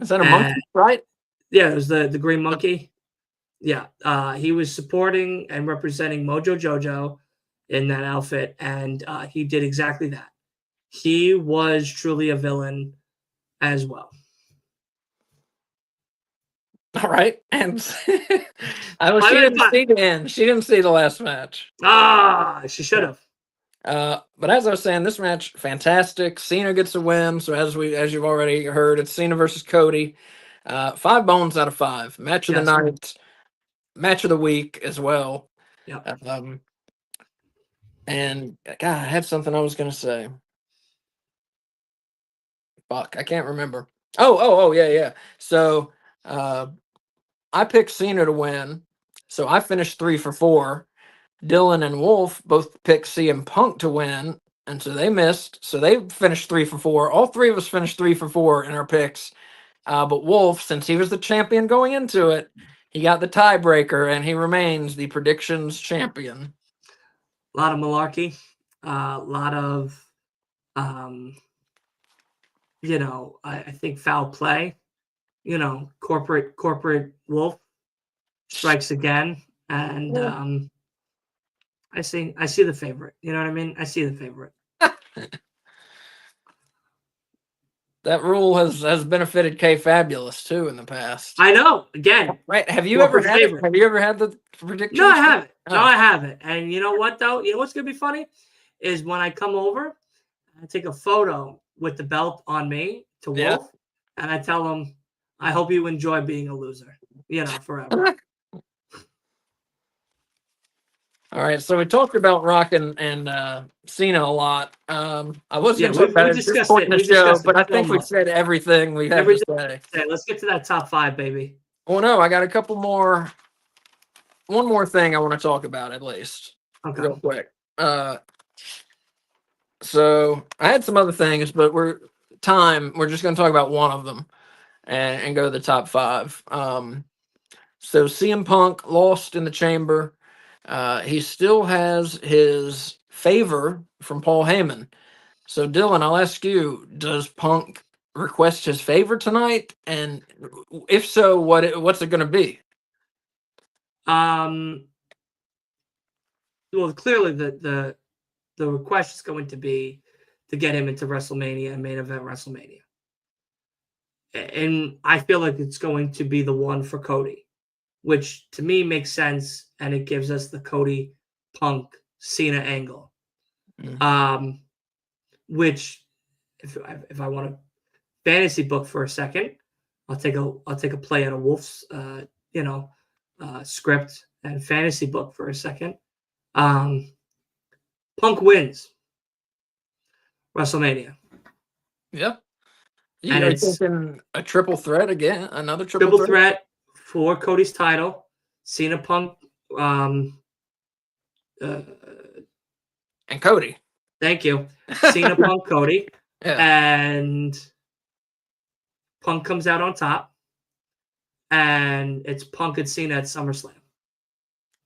S1: Is that a monkey, right?
S2: Yeah, it was the green monkey. Yeah, he was supporting and representing Mojo Jojo in that outfit, and he did exactly that. He was truly a villain as well.
S1: All right, and she didn't see the end. She didn't see the last match.
S2: She should have.
S1: But as I was saying, this match fantastic. Cena gets a win. So as you've already heard, it's Cena versus Cody. 5 bones out of 5. Match of the night, match of the week as well.
S2: Yeah.
S1: And God, I had something I was gonna say. Fuck, I can't remember. Oh, yeah. So I picked Cena to win. So I finished 3 for 4. Dylan and Wolf both picked CM Punk to win. and so they missed. So they finished 3 for 4. All three of us finished 3 for 4 in our picks. But Wolf, since he was the champion going into it, he got the tiebreaker, and he remains the predictions champion.
S2: A lot of malarkey, a lot of, I think foul play. Corporate Wolf strikes again, and I see the favorite. You know what I mean? I see the favorite.
S1: That rule has benefited K Fabulous too in the past.
S2: I know. Again,
S1: Right? Have you ever had it?
S2: favorite.
S1: Have you ever had the predictions?
S2: No, I haven't.
S1: Oh.
S2: No, I haven't. And you know what though? You know what's gonna be funny is when I come over, I take a photo with the belt on me to Wolf, and I tell him, "I hope you enjoy being a loser. Forever."
S1: All right, so we talked about Rock and Cena a lot. I was going to talk about it at this point in the show, but I think we've said everything we have to say.
S2: Okay, let's get to that top 5, baby.
S1: Well, no, I got a couple more. One more thing I want to talk about at least, real quick. So I had some other things, but we're just going to talk about one of them and go to the top 5. So CM Punk lost in the Chamber. He still has his favor from Paul Heyman. So Dylan, I'll ask you: does Punk request his favor tonight? And if so, what's it going to be?
S2: Well, clearly the request is going to be to get him into WrestleMania and main event WrestleMania. And I feel like it's going to be the one for Cody, which to me makes sense, and it gives us the Cody Punk Cena angle. Which if I want to fantasy book for a second, I'll take a play out of Wolf's script and fantasy book for a second. Punk wins WrestleMania.
S1: Yeah.
S2: And
S1: it's thinking a triple threat again, another
S2: triple threat for Cody's title. Cena, Punk,
S1: and Cody.
S2: Thank you. Cena, Punk, Cody.
S1: Yeah.
S2: And Punk comes out on top. And it's Punk and Cena at SummerSlam.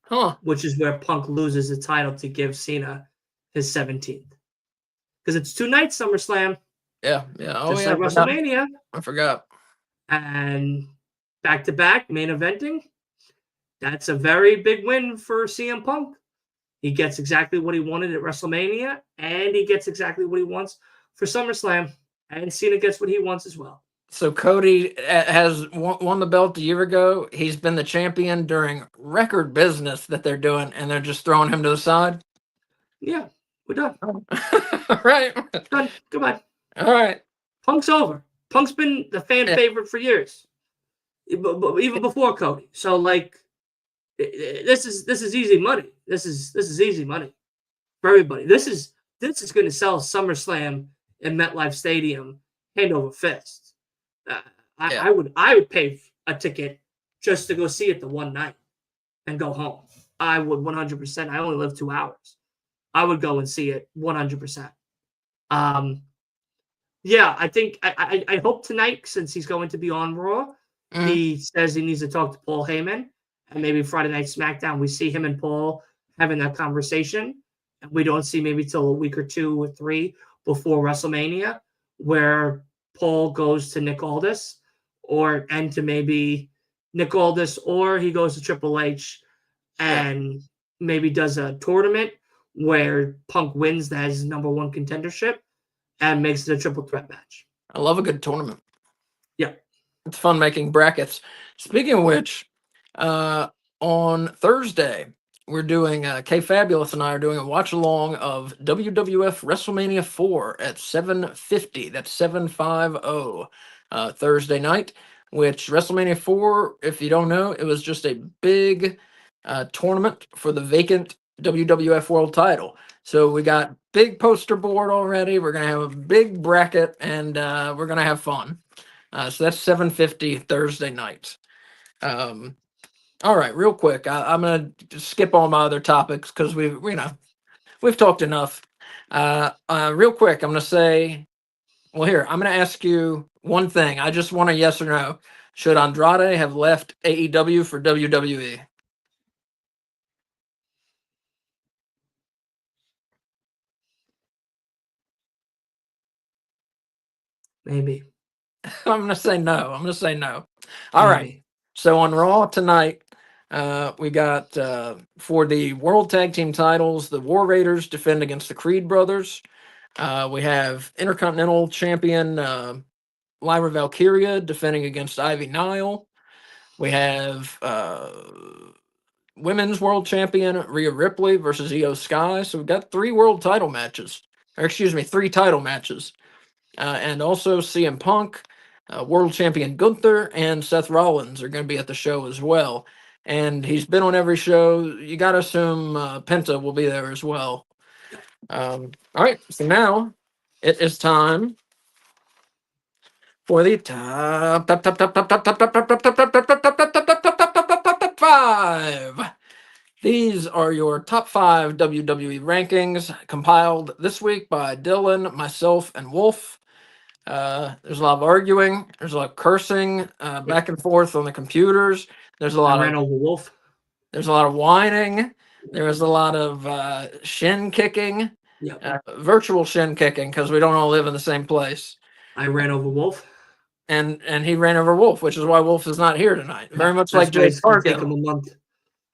S1: Huh.
S2: Which is where Punk loses the title to give Cena his 17th. Because it's 2 nights SummerSlam.
S1: Yeah, yeah. Oh,
S2: just
S1: yeah.
S2: like WrestleMania.
S1: I forgot.
S2: And back-to-back main eventing. That's a very big win for CM Punk. He gets exactly what he wanted at WrestleMania, and he gets exactly what he wants for SummerSlam. And Cena gets what he wants as well.
S1: So Cody has won the belt a year ago. He's been the champion during record business that they're doing, and they're just throwing him to the side?
S2: Yeah, we're done.
S1: All right.
S2: Done. Goodbye.
S1: All right.
S2: Punk's over. Punk's been the fan favorite for years, even before Cody. So, this is easy money. This is easy money for everybody. This is going to sell SummerSlam in MetLife Stadium hand over fist. I would pay a ticket just to go see it the one night and go home. I would 100%. I only live 2 hours. I would go and see it 100%. Yeah, I think I hope tonight, since he's going to be on Raw, he says he needs to talk to Paul Heyman, and maybe Friday Night SmackDown we see him and Paul having that conversation, and we don't see maybe till a week or 2 or 3 before WrestleMania, where Paul goes to Nick Aldis, and to maybe Nick Aldis, or he goes to Triple H and maybe does a tournament where Punk wins that his number 1 contendership and makes it a triple threat match.
S1: I love a good tournament.
S2: Yeah.
S1: It's fun making brackets. Speaking of which, on Thursday, we're doing, K Fabulous and I are doing a watch along of WWF WrestleMania 4 at 7:50. That's 7:50 Thursday night, which WrestleMania 4, if you don't know, it was just a big tournament for the vacant WWF World title. So we got big poster board already. We're going to have a big bracket, and we're going to have fun. So that's 7:50 Thursday night. All right, real quick. I'm going to skip all my other topics because we've talked enough. Real quick, I'm going to say, well, here, I'm going to ask you one thing. I just want a yes or no. Should Andrade have left AEW for WWE?
S2: Maybe.
S1: I'm going to say no. I'm going to say no. All right.
S2: Maybe.
S1: So on Raw tonight, we got for the World Tag Team titles, the War Raiders defend against the Creed Brothers. We have Intercontinental Champion Lyra Valkyria defending against Ivy Nile. We have Women's World Champion Rhea Ripley versus Io Sky. So we've got three title matches. And also CM Punk, World Champion Gunther, and Seth Rollins are going to be at the show as well. And he's been on every show. You got to assume Penta will be there as well. All right, so now it is time for the top five. These are your top 5 WWE rankings compiled this week by Dylan, myself, and Wolf. There's a lot of arguing. There's a lot of cursing back and forth on the computers. There's a lot
S2: I ran over Wolf.
S1: There's a lot of whining. There was a lot of shin kicking, virtual shin kicking, because we don't all live in the same place.
S2: I ran over Wolf.
S1: And he ran over Wolf, which is why Wolf is not here tonight. Very much like Jay
S2: It's going to take
S1: Fargo.
S2: him a month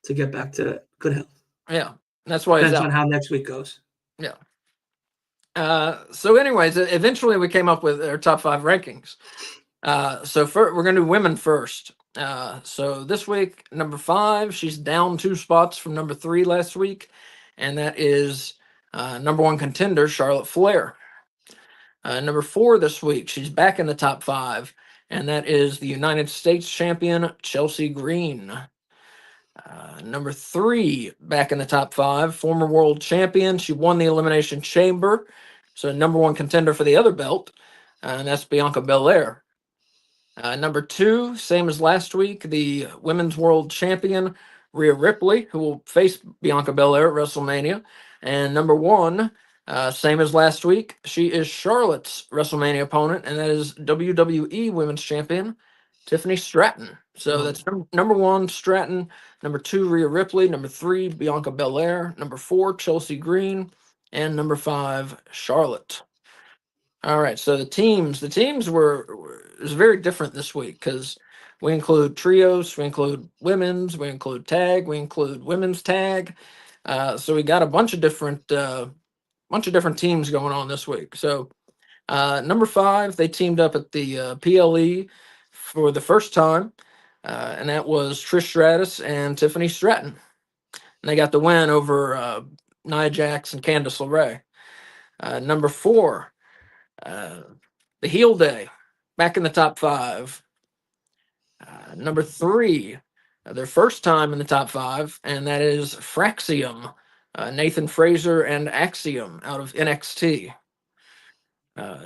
S2: to get back to good health.
S1: Yeah, that's why
S2: Depends on how next week goes.
S1: Yeah. So anyways, eventually we came up with our top 5 rankings. So we're going to do women first. So this week, number 5, she's down 2 spots from number 3 last week, and that is number 1 contender, Charlotte Flair. Number 4 this week, she's back in the top 5, and that is the United States champion, Chelsea Green. Number 3, back in the top 5, former world champion. She won the Elimination Chamber, so number 1 contender for the other belt, and that's Bianca Belair. Number 2, same as last week, the women's world champion, Rhea Ripley, who will face Bianca Belair at WrestleMania. And number 1, same as last week, she is Charlotte's WrestleMania opponent, and that is WWE Women's Champion, Tiffany Stratton. So that's number 1, Stratton. Number 2, Rhea Ripley. Number 3, Bianca Belair. Number 4, Chelsea Green. And number 5, Charlotte. All right, so the teams was very different this week because we include trios, we include women's, we include tag, we include women's tag. So we got a bunch of different teams going on this week. So number 5, they teamed up at the PLE for the first time, and that was Trish Stratus and Tiffany Stratton. And they got the win over Nia Jax and Candice LeRae. Number 4, the Heel Day, back in the top 5. Number 3, their first time in the top 5, and that is Fraxium, Nathan Fraser and Axiom out of NXT.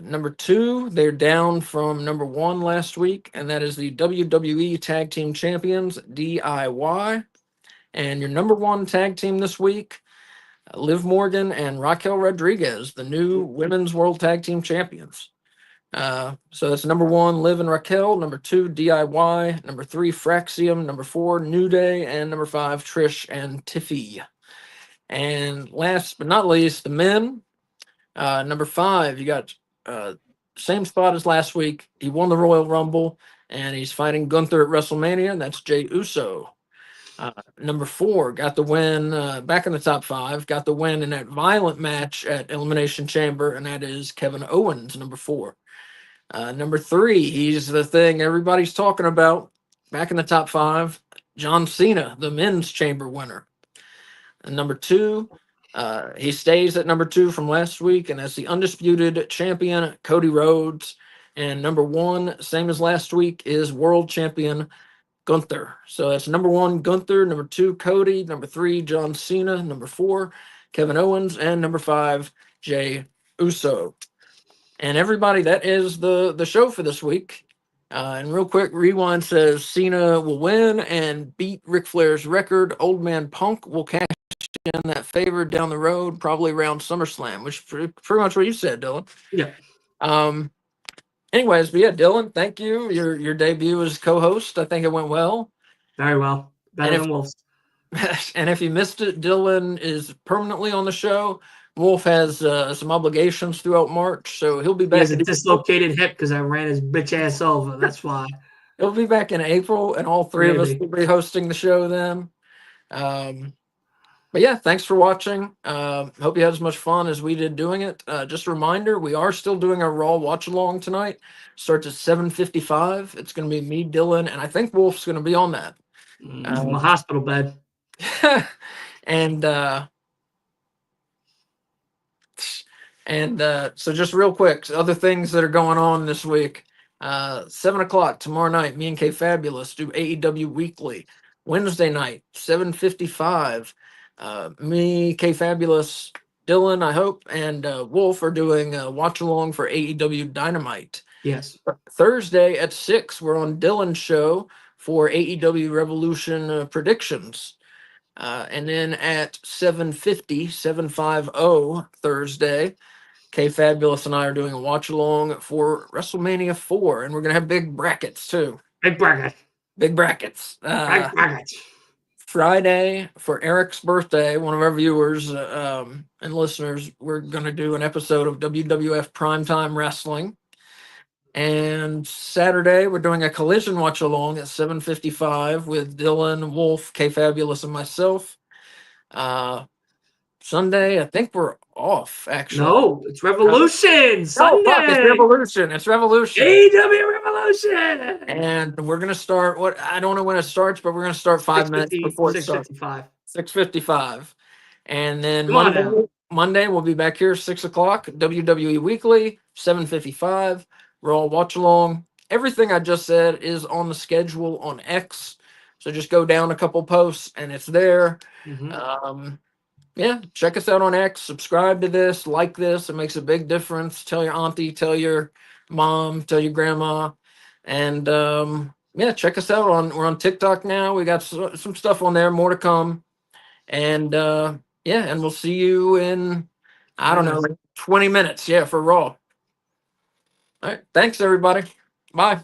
S1: Number 2, they're down from number 1 last week, and that is the WWE Tag Team Champions, DIY. And your number 1 tag team this week, Liv Morgan and Raquel Rodriguez, the new Women's World Tag Team Champions. So that's number 1, Liv and Raquel. Number 2, DIY. Number 3, Fraxium. Number 4, New Day. And number 5, Trish and Tiffy. And last but not least, the men. Number 5, you got same spot as last week. He won the Royal Rumble, and he's fighting Gunther at WrestleMania, and that's Jey Uso. Number 4, got the win back in the top 5, got the win in that violent match at Elimination Chamber, and that is Kevin Owens, number 4. Number 3, he's the thing everybody's talking about, back in the top 5, John Cena, the men's chamber winner. And number 2, he stays at number 2 from last week, and that's the undisputed champion, Cody Rhodes. And number 1, same as last week, is world champion Gunther. So that's number 1, Gunther. Number 2, Cody. Number 3, John Cena. Number 4, Kevin Owens. And number 5, Jey Uso. And everybody, that is the show for this week. And real quick, Rewind says Cena will win and beat Ric Flair's record. Old Man Punk will cash that favored down the road, probably around SummerSlam, which is pretty much what you said, Dylan.
S2: Yeah.
S1: Anyways, but yeah, Dylan, thank you. Your debut as co-host, I think it went well.
S2: Very well. Better than Wolf's.
S1: And if you missed it, Dylan is permanently on the show. Wolf has some obligations throughout March, so he'll be
S2: He
S1: back.
S2: has a dislocated hip because I ran his bitch ass over. That's why.
S1: He'll be back in April, and all three of us
S2: Maybe.
S1: will be hosting the show then. But yeah, thanks for watching. Hope you had as much fun as we did doing it. Just a reminder, we are still doing our Raw watch along tonight. Starts at 7:55. It's going to be me, Dylan, and I think Wolf's going to be on that.
S2: From a hospital bed.
S1: And so just real quick, other things that are going on this week. 7 o'clock tomorrow night, me and K Fabulous do AEW Weekly. Wednesday night, 7:55. Me, K Fabulous, Dylan, I hope, and Wolf are doing a watch along for AEW Dynamite.
S2: Yes.
S1: Thursday at 6, we're on Dylan's show for AEW Revolution predictions. And then at 7:50 Thursday, K Fabulous and I are doing a watch along for WrestleMania 4, and we're gonna have big brackets too.
S2: Big bracket.
S1: Big brackets.
S2: Big bracket.
S1: Friday for Eric's birthday, one of our viewers and listeners, we're gonna do an episode of WWF Primetime Wrestling. And Saturday, we're doing a collision watch along at 7:55 with Dylan, Wolf, K Fabulous, and myself. Sunday, I think we're off, actually.
S2: No, it's Revolution. Sunday.
S1: No, fuck, it's Revolution. It's Revolution.
S2: AEW Revolution.
S1: And we're going to start, I don't know when it starts, but we're going to start 5 minutes before it starts. 6:55. And then Monday, we'll be back here 6 o'clock, WWE Weekly, 7:55. Raw watch along. Everything I just said is on the schedule on X. So just go down a couple posts and it's there. Yeah, check us out on X. Subscribe to this, like this. It makes a big difference. Tell your auntie, tell your mom, tell your grandma. And yeah, check us out we're on TikTok now. We got some stuff on there, more to come. And yeah, and we'll see you in, I don't know, 20 minutes. Yeah, for Raw. All right. Thanks, everybody. Bye.